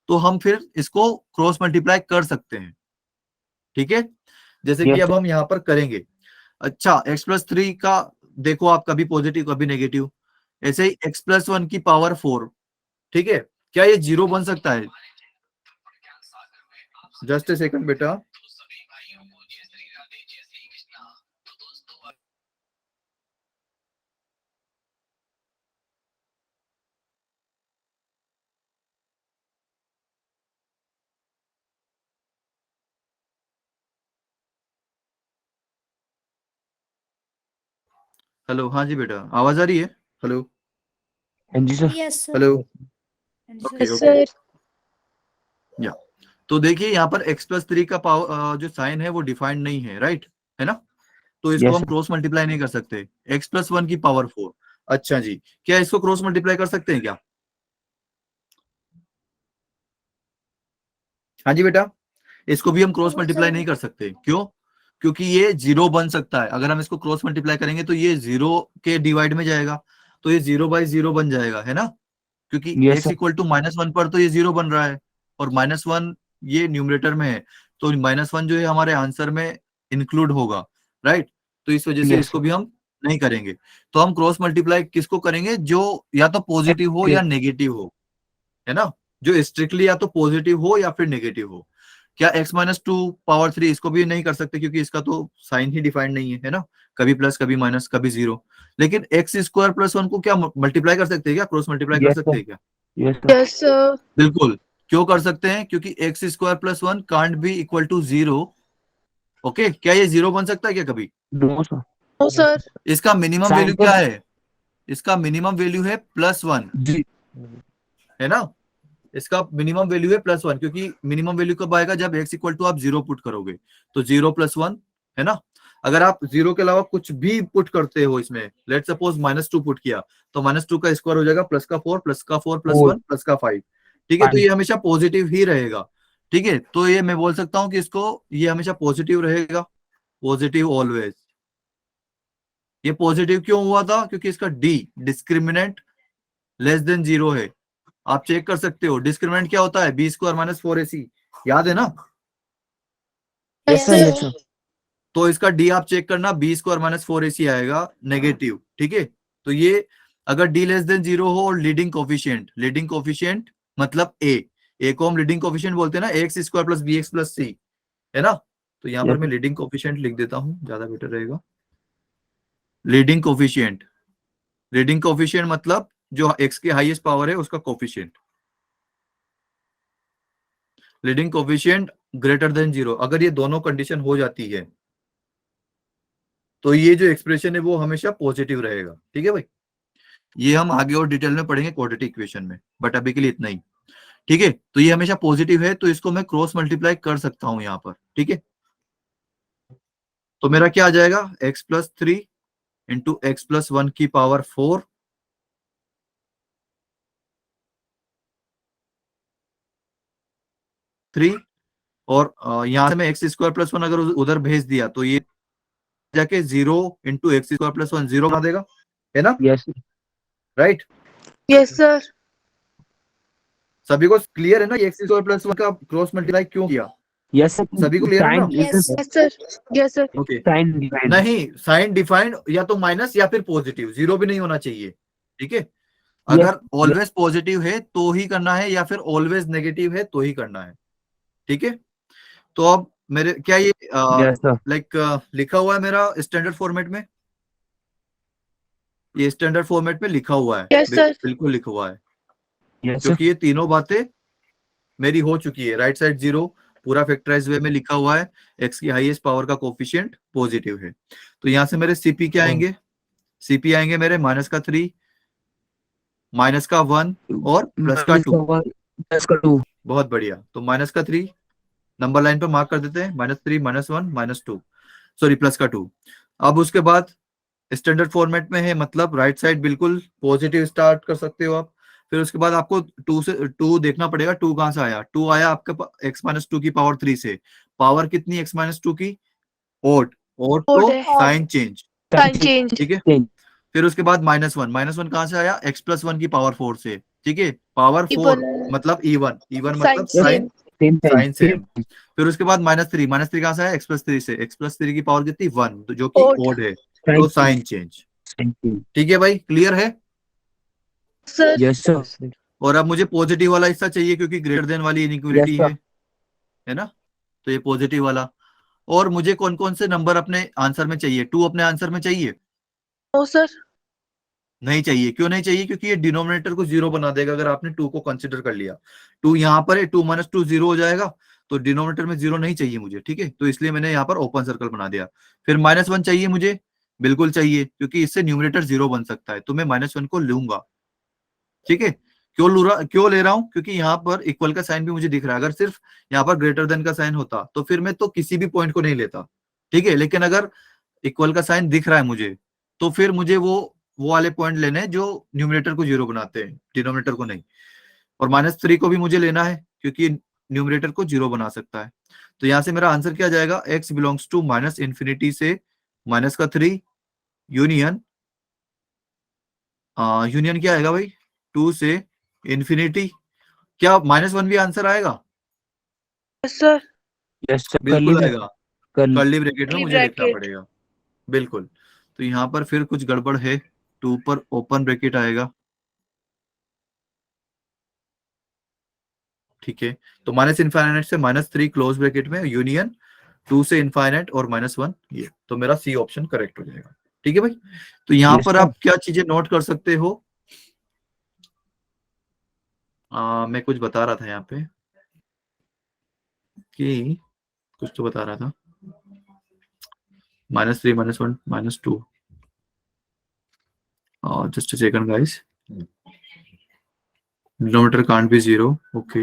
Speaker 1: तो हम फिर इसको क्रॉस मल्टीप्लाई कर सकते हैं, ठीक है, जैसे कि
Speaker 6: Yes,
Speaker 1: अब हम यहाँ पर करेंगे। अच्छा, x+3 का देखो आप कभी पॉजिटिव कभी नेगेटिव, ऐसे ही x+1 की पावर 4, ठीक है, क्या ये 0 बन सकता है, जस्ट ए सेकंड बेटा, हेलो, हाँ जी बेटा आवाज आ रही है, हेलो
Speaker 6: हाँ जी sir.
Speaker 4: Yes, sir.
Speaker 1: Hello,
Speaker 4: Yes,
Speaker 1: okay
Speaker 3: yes
Speaker 1: okay,
Speaker 3: sir.
Speaker 1: Yeah तो देखिए यहाँ पर x+3 का पावर जो साइन है वो डिफाइंड नहीं है, राइट, है ना, तो इसको
Speaker 6: Yes,
Speaker 1: हम
Speaker 6: sir.
Speaker 1: क्रॉस मल्टीप्लाई नहीं कर सकते, x+1 की पावर 4। अच्छा जी, क्या इसको क्रॉस मल्टीप्लाई कर सकते हैं क्या, हाँ जी बेटा, इसको भी हम क्रॉस मल्टीप्लाई नहीं कर सकते, क्यों, क्योंकि ये 0 बन सकता है, अगर हम इसको क्रॉस मल्टीप्लाई करेंगे तो ये 0 के डिवाइड में जाएगा, तो ये 0/0 बन जाएगा, है ना, क्योंकि
Speaker 6: Yes,
Speaker 1: x
Speaker 6: sir.
Speaker 1: Equal to -1 पर तो ये 0 बन रहा है और -1 ये न्यूमरेटर में है, तो -1 जो है हमारे आंसर में इंक्लूड होगा, राइट, तो इस वजह से
Speaker 6: Yes,
Speaker 1: इसको
Speaker 6: sir.
Speaker 1: भी हम नहीं करेंगे। तो हम क्रॉस मल्टीप्लाई किसको करेंगे, जो या तो पॉजिटिव हो या नेगेटिव हो, है ना, जो स्ट्रिक्टली या तो पॉजिटिव हो या फिर नेगेटिव हो। क्या x-2 पावर 3 इसको भी नहीं कर सकते क्योंकि इसका तो साइन ही डिफाइंड नहीं है ना, कभी प्लस कभी माइनस कभी 0। लेकिन x² + 1 को क्या मल्टीप्लाई कर सकते हैं, क्या क्रॉस मल्टीप्लाई कर
Speaker 6: Yes,
Speaker 1: सकते
Speaker 6: sir.
Speaker 1: हैं क्या,
Speaker 6: Yes, sir.
Speaker 3: Yes sir.
Speaker 1: बिल्कुल, क्यों कर सकते हैं, क्योंकि x² + 1 can't be equal to 0, okay, क्या ये 0 बन सकता है क्या कभी,
Speaker 6: No, sir.
Speaker 3: No sir.
Speaker 1: इसका मिनिमम
Speaker 6: Sign
Speaker 1: वैल्यू
Speaker 6: तो
Speaker 1: क्या है, इसका मिनिमम वैल्यू है +1,
Speaker 6: जी
Speaker 1: है ना, इसका मिनिमम वैल्यू है +1, क्योंकि मिनिमम वैल्यू कब आएगा, जब x इक्वल टू आप 0 पुट करोगे, तो 0+1, है ना। अगर आप 0 के अलावा कुछ भी पुट करते हो इसमें, लेट सपोज -2 पुट किया, तो -2 का स्क्वायर हो जाएगा +4 +4
Speaker 6: 4
Speaker 1: +1 +5, ठीक है, तो
Speaker 6: 5
Speaker 1: ये हमेशा पॉजिटिव ही रहेगा, ठीक है, तो ये मैं बोल सकता हूं कि इसको ये हमेशा पॉजिटिव रहेगा, पॉजिटिव ऑलवेज। ये पॉजिटिव क्यों हुआ था, क्योंकि इसका डी डिस्क्रिमिनेंट लेस देन 0 है, आप चेक कर सकते हो, डिस्क्रिमिनेंट क्या होता है, b² - 4ac, याद है ना,
Speaker 6: Yes, sir. Yes, sir.
Speaker 1: तो इसका डी आप चेक करना, b² - 4ac आएगा नेगेटिव, ठीक है, तो ये अगर डी लेस देन 0 हो और लीडिंग कोफिशिएंट मतलब ए को हम लीडिंग कोफिशिएंट बोलते हैं ना, ax² + bx + c, है ना, तो यहाँ पर
Speaker 6: Yes,
Speaker 1: मैं लीडिंग कोफिशिएंट लिख देता हूँ, ज्यादा बेटर रहेगा। लीडिंग कोफिशिएंट, मतलब जो x की हाईएस्ट पावर है उसका coefficient, leading coefficient greater than 0, अगर ये दोनों कंडीशन हो जाती है तो ये जो एक्सप्रेशन है वो हमेशा पॉजिटिव रहेगा, ठीक है भाई, ये हम आगे और डिटेल में पढ़ेंगे क्वाड्रेटिक इक्वेशन में, बट अभी के लिए इतना ही, ठीक है, तो ये हमेशा पॉजिटिव है, तो इसको मैं क्रॉस मल्टीप्लाई कर सकता हूं यहाँ पर, ठीक है, तो मेरा क्या आ जाएगा, x+3 इंटू x+1 की पावर 4 3, और यहाँ से मैं x² + 1 अगर उधर भेज दिया तो ये जाके 0 इंटू x² + 1 0 बना देगा, है ना,
Speaker 6: yes, sir.
Speaker 1: Right,
Speaker 3: yes sir.
Speaker 1: सभी को क्लियर है ना, ये x² + 1 का क्रॉस मल्टीप्लाई क्यों किया,
Speaker 6: Yes, sir.
Speaker 1: सभी को क्लियर है ना,
Speaker 6: Sign
Speaker 4: Yes.
Speaker 6: is
Speaker 3: yes sir. Yes sir.
Speaker 1: Okay,
Speaker 6: sign behind.
Speaker 1: नहीं साइन डिफाइंड या तो माइनस या फिर पॉजिटिव, 0 भी नहीं होना चाहिए, ठीक है,
Speaker 6: Yes,
Speaker 1: अगर ऑलवेज पॉजिटिव है तो ही करना है या फिर ऑलवेज नेगेटिव है तो ही करना है, ठीक है, तो अब मेरे क्या ये
Speaker 6: yes, sir.
Speaker 1: लाइक लिखा हुआ है मेरा स्टैंडर्ड फॉर्मेट में, ये स्टैंडर्ड फॉर्मेट में लिखा हुआ है,
Speaker 3: Yes, sir.
Speaker 1: बिल्कुल लिखा हुआ है,
Speaker 6: यस सर।
Speaker 1: क्योंकि ये तीनों बातें मेरी हो चुकी है। राइट साइड 0 पूरा फैक्टराइज वे में लिखा हुआ है, एक्स की हाईएस्ट पावर का कोफिशिएंट पॉजिटिव है। तो यहाँ से मेरे सीपी क्या आएंगे, सीपी आएंगे मेरे -3, -1 और +2।
Speaker 6: +2।
Speaker 1: बहुत बढ़िया। तो -3 नंबर लाइन पे मार्क कर देते हैं, -3 -1 -2, सॉरी +2। अब उसके बाद स्टैंडर्ड फॉर्मेट में है, मतलब राइट साइड बिल्कुल पॉजिटिव स्टार्ट कर सकते हो आप। फिर उसके बाद आपको 2 देखना पड़ेगा, 2 कहां से आया, 2 आया आपके x-2 की पावर 3 से। पावर कितनी x-2 की, ओड, ओड
Speaker 3: ओड
Speaker 1: तो
Speaker 3: है।
Speaker 1: Sign change,
Speaker 3: sign change.
Speaker 1: ठीक है। फिर उसके बाद -1, -1 कहां से आया, x+1 की पावर 4 से, ठीक है। पावर 4
Speaker 3: इवन
Speaker 1: मतलब इवन, इवन
Speaker 3: साइन
Speaker 1: मतलब
Speaker 3: same.
Speaker 6: Same
Speaker 1: sign
Speaker 6: same.
Speaker 1: Same. फिर उसके बाद -3, -3 कहां से आया, x+3 से, x+3 की पावर कितनी 1, जो कि
Speaker 3: ओड
Speaker 1: ओड है, तो साइन चेंज। ठीक है भाई, क्लियर है।
Speaker 3: सर।
Speaker 6: Yes sir.
Speaker 1: और अब मुझे पॉजिटिव वाला हिस्सा चाहिए, क्योंकि ग्रेटर देन वाली इनइक्वालिटी
Speaker 6: यस सर।
Speaker 1: है ना। तो ये पॉजिटिव वाला। और मुझे कौन कौन से नंबर अपने आंसर में चाहिए, 2 अपने आंसर में चाहिए,
Speaker 3: नो सर।
Speaker 1: नहीं चाहिए। क्यों नहीं चाहिए, क्योंकि ये डिनोमिनेटर को 0 बना देगा अगर आपने 2 को कंसिडर कर लिया। 2 यहाँ पर है, 2 - 2 0 हो जाएगा, तो डिनोमिनेटर में 0 नहीं चाहिए मुझे, ठीक है। तो इसलिए मैंने यहाँ पर ओपन सर्कल बना दिया। फिर -1 चाहिए मुझे, बिल्कुल चाहिए, क्योंकि इससे न्यूमरेटर 0 बन सकता है, तो मैं -1 को लूंगा, ठीक है। क्यों ले रहा हूं, क्योंकि यहाँ पर इक्वल का साइन भी मुझे दिख रहा है। अगर सिर्फ यहाँ पर ग्रेटर देन का साइन होता तो फिर मैं तो किसी भी पॉइंट को नहीं लेता, ठीक है। लेकिन अगर इक्वल का साइन दिख रहा है मुझे, तो फिर मुझे वो वाले पॉइंट लेने हैं जो न्यूमरेटर को 0 बनाते हैं, डिनोमिनेटर को नहीं। और -3 को भी मुझे लेना है, क्योंकि न्यूमरेटर को 0 बना सकता है। तो यहां से मेरा आंसर क्या जाएगा, x बिलोंग्स टू -∞ से -3 यूनियन, यूनियन क्या आएगा भाई, 2 से इंफिनिटी। क्या -1 भी आंसर आएगा,
Speaker 3: यस सर।
Speaker 6: Yes sir.
Speaker 1: बिल्कुल आएगा। कर्ली ब्रैकेट में
Speaker 3: कर्ली
Speaker 1: मुझे लिखना
Speaker 3: ब्रैकेट।
Speaker 1: पड़ेगा, बिल्कुल। तो यहाँ पर फिर कुछ गड़बड़ है, 2 पर ओपन ब्रैकेट आएगा, ठीक है। तो -∞ से -3 क्लोज ब्रैकेट में यूनियन 2 से इनफाइनाइट और -1, ये तो मेरा सी ऑप्शन करेक्ट हो जाएगा, ठीक है भाई। तो यहाँ
Speaker 6: Yes,
Speaker 1: पर
Speaker 6: sir.
Speaker 1: आप क्या चीजें नोट कर सकते हो, मैं कुछ बता रहा था यहाँ पे कि कुछ तो बता रहा था, -3 -1 -2, just second guys, denominator can't be 0, okay,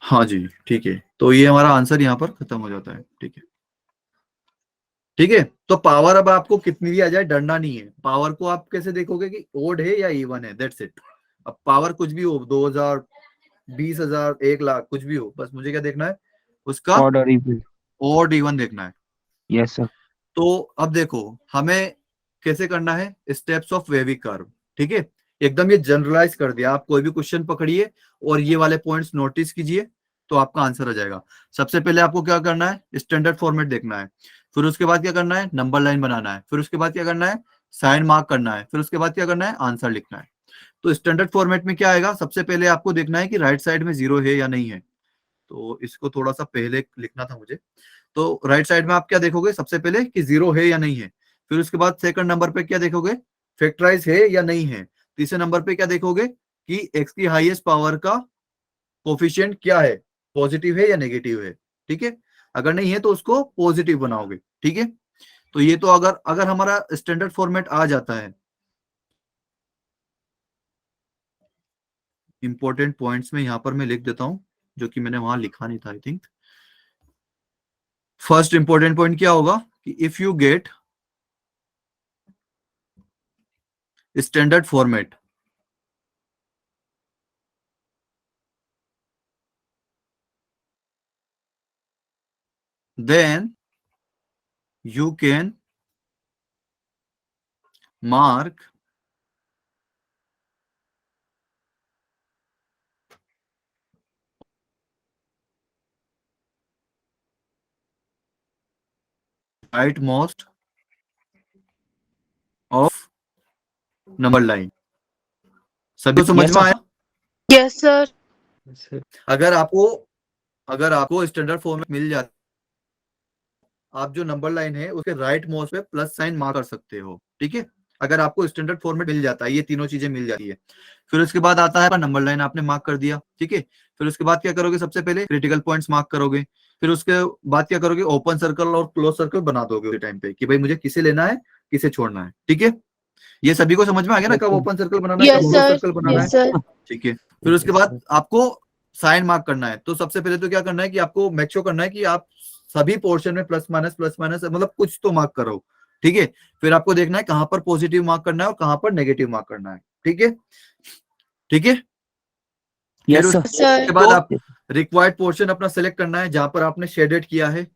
Speaker 1: हाँ जी, ठीक है। तो ये हमारा आंसर यहाँ पर खत्म हो जाता है, ठीक है, ठीक है। तो पावर अब आपको कितनी भी आ जाए डरना नहीं है। पावर को आप कैसे देखोगे कि ओड है या इवन है, दैट्स इट। अब पावर कुछ भी हो, 2000, 20,000, 1,00,000, कुछ भी हो, बस मुझे क्या देखना है, उसका
Speaker 6: Odd or even.
Speaker 1: Odd even देखना है।
Speaker 6: Yes, sir.
Speaker 1: तो अब देखो हमें कैसे करना है, स्टेप्स ऑफ वेविक कर्व, ठीक है। एकदम ये जनरलाइज कर दिया। आप कोई भी क्वेश्चन पकड़िए और ये वाले पॉइंट्स नोटिस कीजिए, तो आपका आंसर आ जाएगा। सबसे पहले आपको क्या करना है, स्टैंडर्ड फॉर्मेट देखना है। फिर उसके बाद क्या करना है, नंबर लाइन बनाना है। फिर उसके बाद क्या करना है, साइन मार्क करना है। फिर उसके बाद क्या करना है, आंसर लिखना है। तो स्टैंडर्ड फॉर्मेट में क्या आएगा, सबसे पहले आपको देखना है कि राइट साइड में 0 है या नहीं है। तो इसको थोड़ा सा पहले लिखना था मुझे। तो राइट साइड में आप क्या देखोगे, सबसे पहले कि 0 है या नहीं है। फिर उसके बाद सेकंड नंबर पे क्या देखोगे, फैक्टराइज है या नहीं है। तीसरे नंबर पे क्या देखोगे कि एक्स की हाईएस्ट पावर का कोफिशिएंट क्या है, पॉजिटिव है या नेगेटिव है, ठीक है। अगर नहीं है तो उसको पॉजिटिव बनाओगे, ठीक है। तो ये तो अगर अगर हमारा स्टैंडर्ड फॉर्मेट आ जाता है, इंपॉर्टेंट पॉइंट्स में यहां पर मैं लिख देता हूं, जो कि मैंने वहां लिखा नहीं था I think. First important point क्या होगा कि if you get standard format, then you can mark rightmost of number line। सभी को समझ
Speaker 6: Yes,
Speaker 1: में
Speaker 6: sir.
Speaker 1: आया।
Speaker 3: Yes sir.
Speaker 1: अगर आपको स्टैंडर्ड फॉर्मेट मिल जाता, आप जो नंबर लाइन है उसके राइट मोस्ट पे प्लस साइन मार्क कर सकते हो, ठीक है। अगर आपको स्टैंडर्ड फॉर्मेट मिल जाता है, ये तीनों चीजें मिल जाती है। फिर उसके बाद आता है नंबर लाइन, आपने मार्क कर दिया, ठीक है। फिर उसके बाद क्या करोगे, सबसे पहले क्रिटिकल पॉइंट्स मार्क करोगे। फिर उसके बाद क्या करोगे, ओपन सर्कल और क्लोज सर्कल बना दोगे उस टाइम पे कि भाई मुझे किसे लेना है, किसे छोड़ना है, ठीक है। ये सभी को समझ में आ गया ना, कब ओपन सर्कल बनाना है,
Speaker 3: यस
Speaker 1: कब क्लोज
Speaker 3: सर,
Speaker 1: सर्कल बनाना है,
Speaker 3: यस सर,
Speaker 1: ठीक है। फिर उसके बाद आपको साइन मार्क करना है। तो सबसे पहले तो क्या करना है कि आपको मेक श्योर करना है कि आप सभी पोर्शन में प्लस माइनस मतलब कुछ तो मार्क करो, ठीक है। फिर आपको देखना है कहां पर पॉजिटिव मार्क करना है और कहां पर नेगेटिव मार्क करना है, ठीक है, ठीक है। फिर
Speaker 6: यस सर।
Speaker 1: उसके
Speaker 3: सर,
Speaker 1: बाद आप रिक्वायर्ड पोर्शन अपना सेलेक्ट करना है, जहां पर आपने शेडेड किया है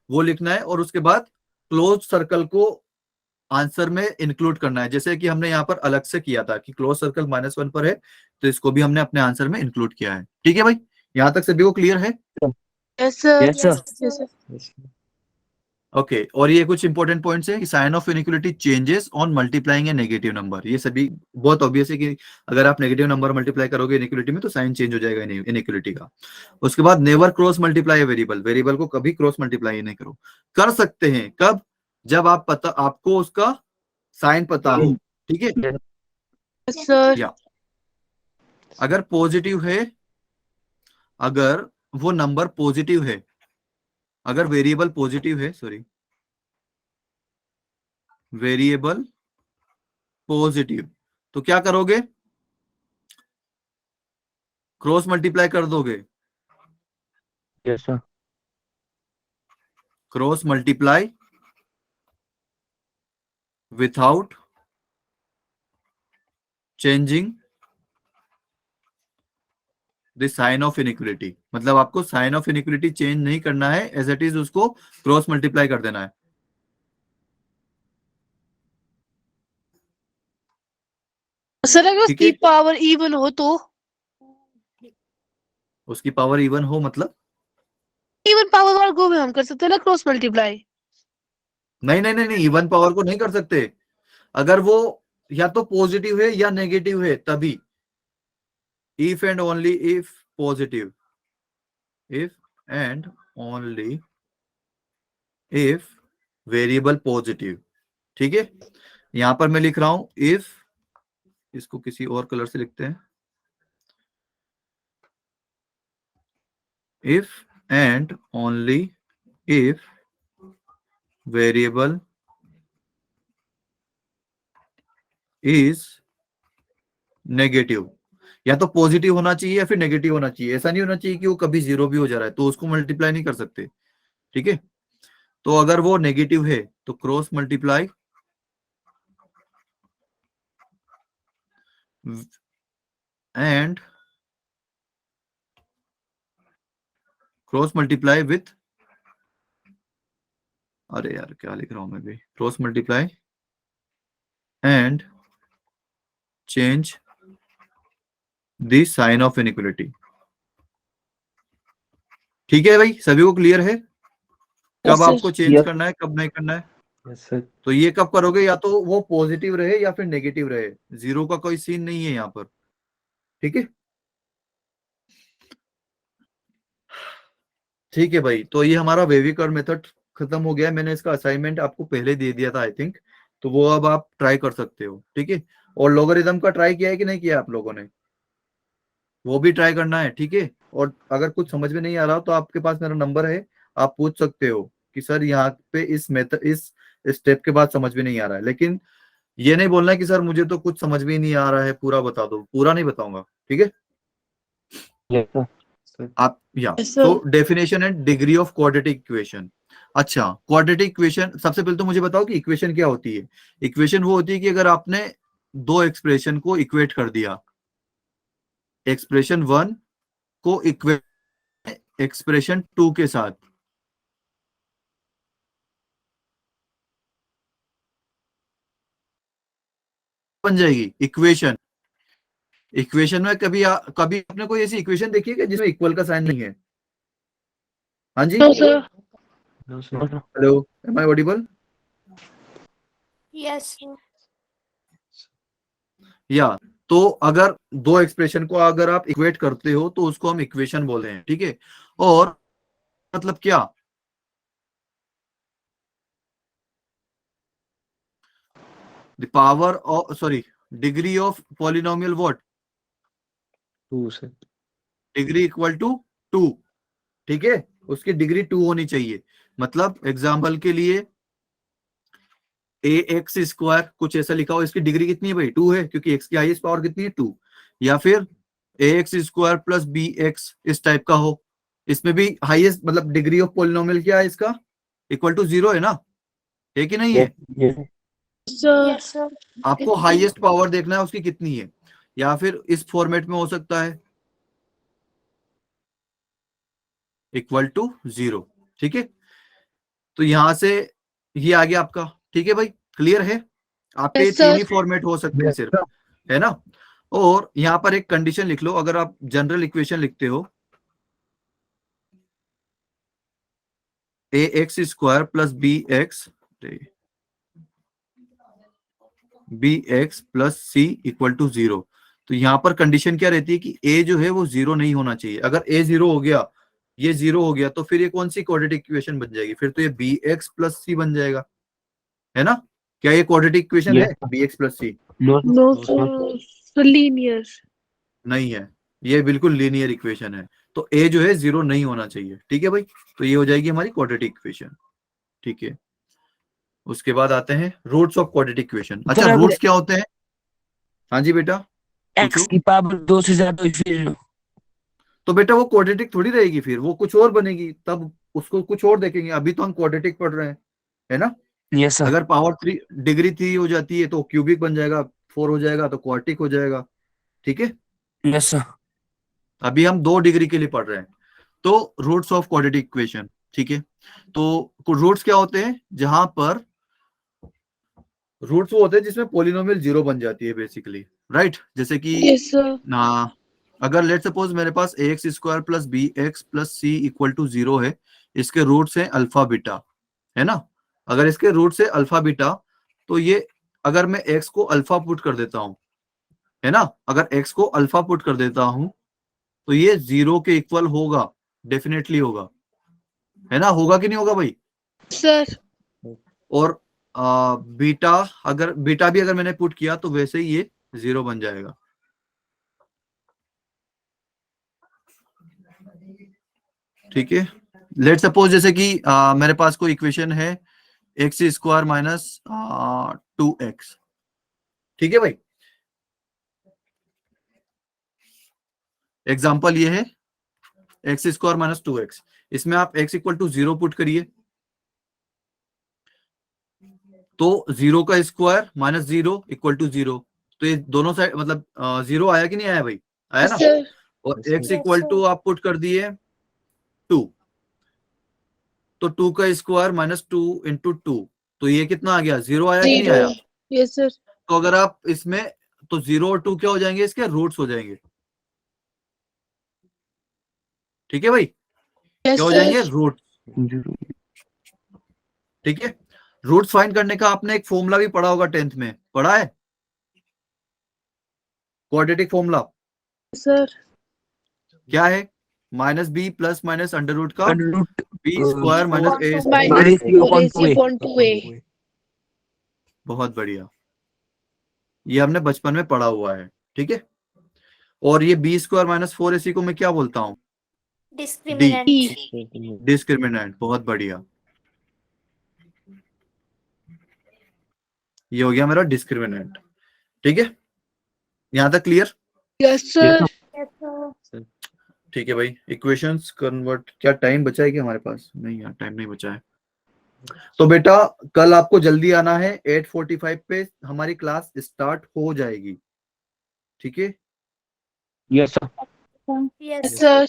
Speaker 1: वो लिखना है, और उसके बाद क्लोज सर्कल को आंसर में इंक्लूड करना है। जैसे कि हमने यहाँ पर अलग से किया था कि क्लोज सर्कल -1 पर है, तो इसको भी हमने अपने आंसर में इंक्लूड किया है, ठीक है भाई। यहाँ तक सभी को क्लियर है?
Speaker 3: Yes sir,
Speaker 6: yes sir.
Speaker 3: Yes sir,
Speaker 1: okay और ये कुछ इंपॉर्टेंट पॉइंट्स है कि sign of inequality changes on multiplying a negative number. ये सभी बहुत ऑब्वियस है कि अगर आप नेगेटिव नंबर मल्टीप्लाई करोगे इनइक्वालिटी में तो साइन चेंज हो जाएगा इनइक्वालिटी का। उसके बाद never cross multiply variable, variable को कभी क्रॉस मल्टीप्लाई नहीं करो। कर सकते हैं कब, जब आपको उसका साइन पता हो, ठीक है।
Speaker 3: यस सर,
Speaker 1: या अगर पॉजिटिव है, अगर वो नंबर पॉजिटिव है, अगर वेरिएबल पॉजिटिव है, सॉरी वेरिएबल पॉजिटिव, तो क्या करोगे, क्रॉस मल्टीप्लाई कर दोगे।
Speaker 6: Yes sir.
Speaker 1: Cross multiply without changing the sign of inequality, मतलब आपको साइन ऑफ इनइक्वालिटी चेंज नहीं करना है, एज इट इज उसको क्रॉस मल्टीप्लाई कर देना है।
Speaker 3: सर अगर
Speaker 1: ठीक है,
Speaker 3: उसकी पावर इवन हो तो?
Speaker 1: उसकी पावर इवन हो मतलब
Speaker 3: इवन पावर वाले को भी हम कर सकते हैं ना क्रॉस मल्टीप्लाई?
Speaker 1: नहीं नहीं नहीं नहीं, इवन पावर को नहीं कर सकते। अगर वो या तो पॉजिटिव है या नेगेटिव है तभी, if and only if positive, if and only if variable positive, ठीक है। यहां पर मैं लिख रहा हूं इफ, इसको किसी और कलर से लिखते हैं, if and only if variable is negative, या तो पॉजिटिव होना चाहिए या फिर नेगेटिव होना चाहिए, ऐसा नहीं होना चाहिए कि वो कभी जीरो भी हो जा रहा है तो उसको मल्टीप्लाई नहीं कर सकते, ठीक है। तो अगर वो नेगेटिव है तो cross multiply and cross multiply with, अरे यार क्या लिख रहा हूं मैं भी, cross multiply and change the sign of inequality, ठीक है भाई, सभी को क्लियर है कब
Speaker 3: सर,
Speaker 1: आपको चेंज करना है कब नहीं करना है।
Speaker 6: Yes sir.
Speaker 1: तो ये कब करोगे, या तो वो पॉजिटिव रहे या फिर नेगेटिव रहे, जीरो का कोई सीन नहीं है यहाँ पर, ठीक है। ठीक है भाई, तो ये हमारा वेविकर मेथड खत्म हो गया है। मैंने इसका असाइनमेंट आपको पहले दे दिया था आई थिंक, तो वो अब आप ट्राई कर सकते हो, ठीक है। और लॉगरिथम का ट्राई किया है कि नहीं किया आप लोगों ने, वो भी ट्राई करना है, ठीक है। और अगर कुछ समझ में नहीं आ रहा हो तो आपके पास मेरा नंबर है, आप पूछ सकते हो कि सर यहाँ पे इस मेथड इस स्टेप के बाद समझ में नहीं आ रहा है। लेकिन ये नहीं बोलना कि सर मुझे तो कुछ समझ में ही नहीं आ रहा है, पूरा बता दो, पूरा नहीं बताऊंगा, ठीक है।
Speaker 6: Yes sir.
Speaker 1: आप या
Speaker 3: Yes,
Speaker 1: तो
Speaker 3: sir.
Speaker 1: Definition and degree of quadratic equation. अच्छा, क्वाड्रेटिक इक्वेशन सबसे पहले तो मुझे बताओ कि इक्वेशन क्या होती है। इक्वेशन वो होती है कि अगर आपने दो एक्सप्रेशन को इक्वेट कर दिया, एक्सप्रेशन 1 को इक्वेट एक्सप्रेशन 2 के साथ, बन जाएगी इक्वेशन। इक्वेशन में कभी आपने कोई ऐसी इक्वेशन देखी है कि जिसमें इक्वल का साइन नहीं है? हाँ जी,
Speaker 3: No, sir.
Speaker 6: No sir.
Speaker 1: Hello, am I audible?
Speaker 4: Yes, sir.
Speaker 1: या तो अगर दो एक्सप्रेशन को अगर आप इक्वेट करते हो तो उसको हम इक्वेशन बोलते हैं, ठीक है। और मतलब क्या, the power of sorry degree of polynomial what
Speaker 2: 2 sir.
Speaker 1: Degree equal to 2, ठीक है, उसकी डिग्री 2 होनी चाहिए। मतलब एग्जाम्पल के लिए ए एक्स स्क्वायर कुछ ऐसा लिखा हो, इसकी डिग्री कितनी है भाई 2 है, क्योंकि एक्स की हाईएस्ट पावर कितनी है 2। या फिर a x square plus b x इस टाइप का हो, इसमें भी हाईएस्ट मतलब डिग्री ऑफ पॉलिनोमियल क्या है इसका, इक्वल टू 0 है ना, है कि नहीं है?
Speaker 3: Sir
Speaker 4: Yes, sir.
Speaker 1: आपको हाईएस्ट पावर देखना है उसकी कितनी है, या फिर इस फॉर्मेट में हो सकता है इक्वल टू 0, ठीक है। तो यहां से ये आ गया आपका, ठीक है भाई, क्लियर है? आपके
Speaker 3: Yes,
Speaker 1: तीन ही
Speaker 3: sir.
Speaker 1: फॉर्मेट हो सकते हैं सिर्फ, है ना। और यहाँ पर एक कंडीशन लिख लो, अगर आप जनरल इक्वेशन लिखते हो a x square plus b x plus c equal to 0, तो यहाँ पर कंडीशन क्या रहती है कि ए जो है वो 0 नहीं होना चाहिए। अगर ए 0 हो गया, ये 0 हो गया, तो फिर ये कौन सी क्वाड्रेटिक इक्वेशन बन जाएगी? फिर तो ये बी एक्स प्लस सी बन जाएगा, है ना। क्या ये क्वाड्रेटिक इक्वेशन है b x plus c?
Speaker 6: No
Speaker 3: no sir linear.
Speaker 1: नहीं है, ये बिल्कुल लीनियर इक्वेशन है। तो ए जो है 0 नहीं होना चाहिए, ठीक है भाई। तो ये हो जाएगी हमारी क्वाड्रेटिक इक्वेशन, ठीक है। उसके बाद आते हैं रूट्स ऑफ क्वाड्रेटिक इक्वेशन। अच्छा,
Speaker 6: सर,
Speaker 1: रूट्स क्या होते हैं? हाँ जी बेटा
Speaker 6: एक्स
Speaker 1: पूछो।
Speaker 6: की पावर 2 से ज्यादा हुई फिर
Speaker 1: तो बेटा वो क्वाड्रेटिक थोड़ी रहेगी, फिर वो कुछ और बनेगी, तब उसको कुछ और देखेंगे। अभी तो हम क्वाड्रेटिक पढ़ रहे हैं, है ना।
Speaker 6: Yes sir.
Speaker 1: अगर पावर 3 डिग्री 3 हो जाती है तो क्यूबिक बन जाएगा, 4 हो जाएगा तो क्वार्टिक हो जाएगा, ठीक है।
Speaker 6: Yes sir.
Speaker 1: अभी हम 2 डिग्री के लिए पढ़ रहे हैं। तो रूट्स ऑफ क्वाड्रेटिक इक्वेशन, ठीक है। तो रूट्स क्या होते हैं? जहां पर रूट्स वो होते हैं जिसमें पॉलिनोमियल 0 बन जाती है बेसिकली, राइट। जैसे कि
Speaker 3: यस सर।
Speaker 1: ना, अगर लेट सपोज मेरे पास a x square plus b x plus c equal to 0 है, इसके रूट्स हैं अल्फा बीटा, है ना। अगर इसके रूट्स है अल्फा बीटा, तो ये अगर मैं एक्स को अल्फा पुट कर देता हूं, है ना, अगर एक्स को अल्फा पुट कर देता हूं तो ये 0 के इक्वल होगा, डेफिनेटली होगा, है ना। होगा कि नहीं होगा भाई?
Speaker 3: सर
Speaker 1: और बीटा, अगर बीटा भी अगर मैंने पुट किया तो वैसे ही ये 0 बन जाएगा, ठीक है। लेट सपोज जैसे कि मेरे पास कोई इक्वेशन है एक्स स्क्वायर माइनस 2x, ठीक है भाई। एग्जाम्पल ये है एक्स स्क्वायर माइनस 2x, इसमें आप x इक्वल टू 0 पुट करिए, तो 0 का स्क्वायर माइनस 0 इक्वल टू 0, तो ये दोनों साइड मतलब 0 आया कि नहीं आया भाई? आया ना।
Speaker 3: सर
Speaker 1: और
Speaker 2: Yes,
Speaker 1: x
Speaker 2: sir.
Speaker 1: Equal to आप पुट कर दिए 2, तो 2 का स्क्वायर माइनस 2 इंटू 2, तो ये कितना आ गया? 0 आया कि नहीं आया?
Speaker 3: Yes sir.
Speaker 1: तो अगर आप इसमें, तो 0 और 2 क्या हो जाएंगे? इसके रूट्स हो जाएंगे, ठीक है भाई।
Speaker 3: यस
Speaker 1: क्या हो
Speaker 3: सर।
Speaker 1: जाएंगे? रूट, ठीक है। रूट्स फाइंड करने का आपने एक फॉर्मूला भी पढ़ा होगा 10th में, पढ़ा है क्वाड्रेटिक फॉर्मूला?
Speaker 3: सर
Speaker 1: क्या है? Minus b plus minus under root का
Speaker 6: root
Speaker 1: b square minus a
Speaker 3: minus
Speaker 6: A
Speaker 3: AC upon 2A।
Speaker 1: बहुत बढ़िया, ये हमने बचपन में पढ़ा हुआ है, ठीक है। और ये बी स्क्वायर माइनस 4AC को मैं क्या बोलता हूँ?
Speaker 4: Discriminant.
Speaker 1: डिस्क्रिमिनेंट, बहुत बढ़िया। ये हो गया मेरा डिस्क्रिमिनेंट, ठीक है। यहां तक clear?
Speaker 3: Yes sir.
Speaker 4: Yes, sir.
Speaker 1: ठीक है भाई। इक्वेशंस कन्वर्ट, क्या टाइम बचा है कि हमारे पास? नहीं यार, टाइम नहीं बचा है। तो बेटा कल आपको जल्दी आना है, 8:45 पे हमारी क्लास स्टार्ट हो जाएगी, ठीक है।
Speaker 6: Yes sir.
Speaker 4: Yes,
Speaker 3: yes sir.